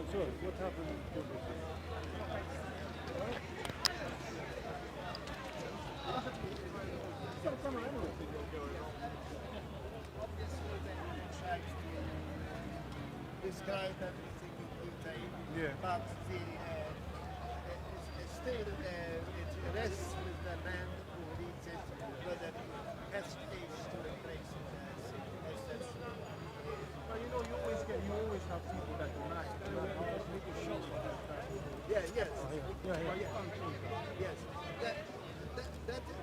What happened? Describe everything in detail, but still it rests with the man who reads it whether he has space to replace it as that's. Well, you know, you always have people that are nice. Yes.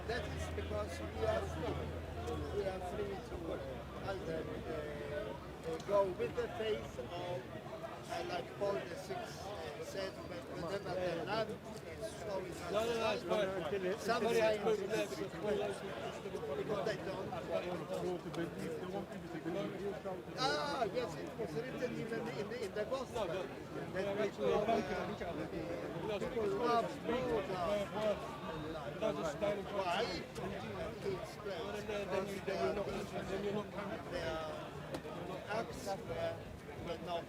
That is because we are free. We are free to either go with the faith or, like Paul VI said, whenever the land is showing us sometimes because they don't. Yes, it was written even in the gospel that people love more than why? He explains their acts were not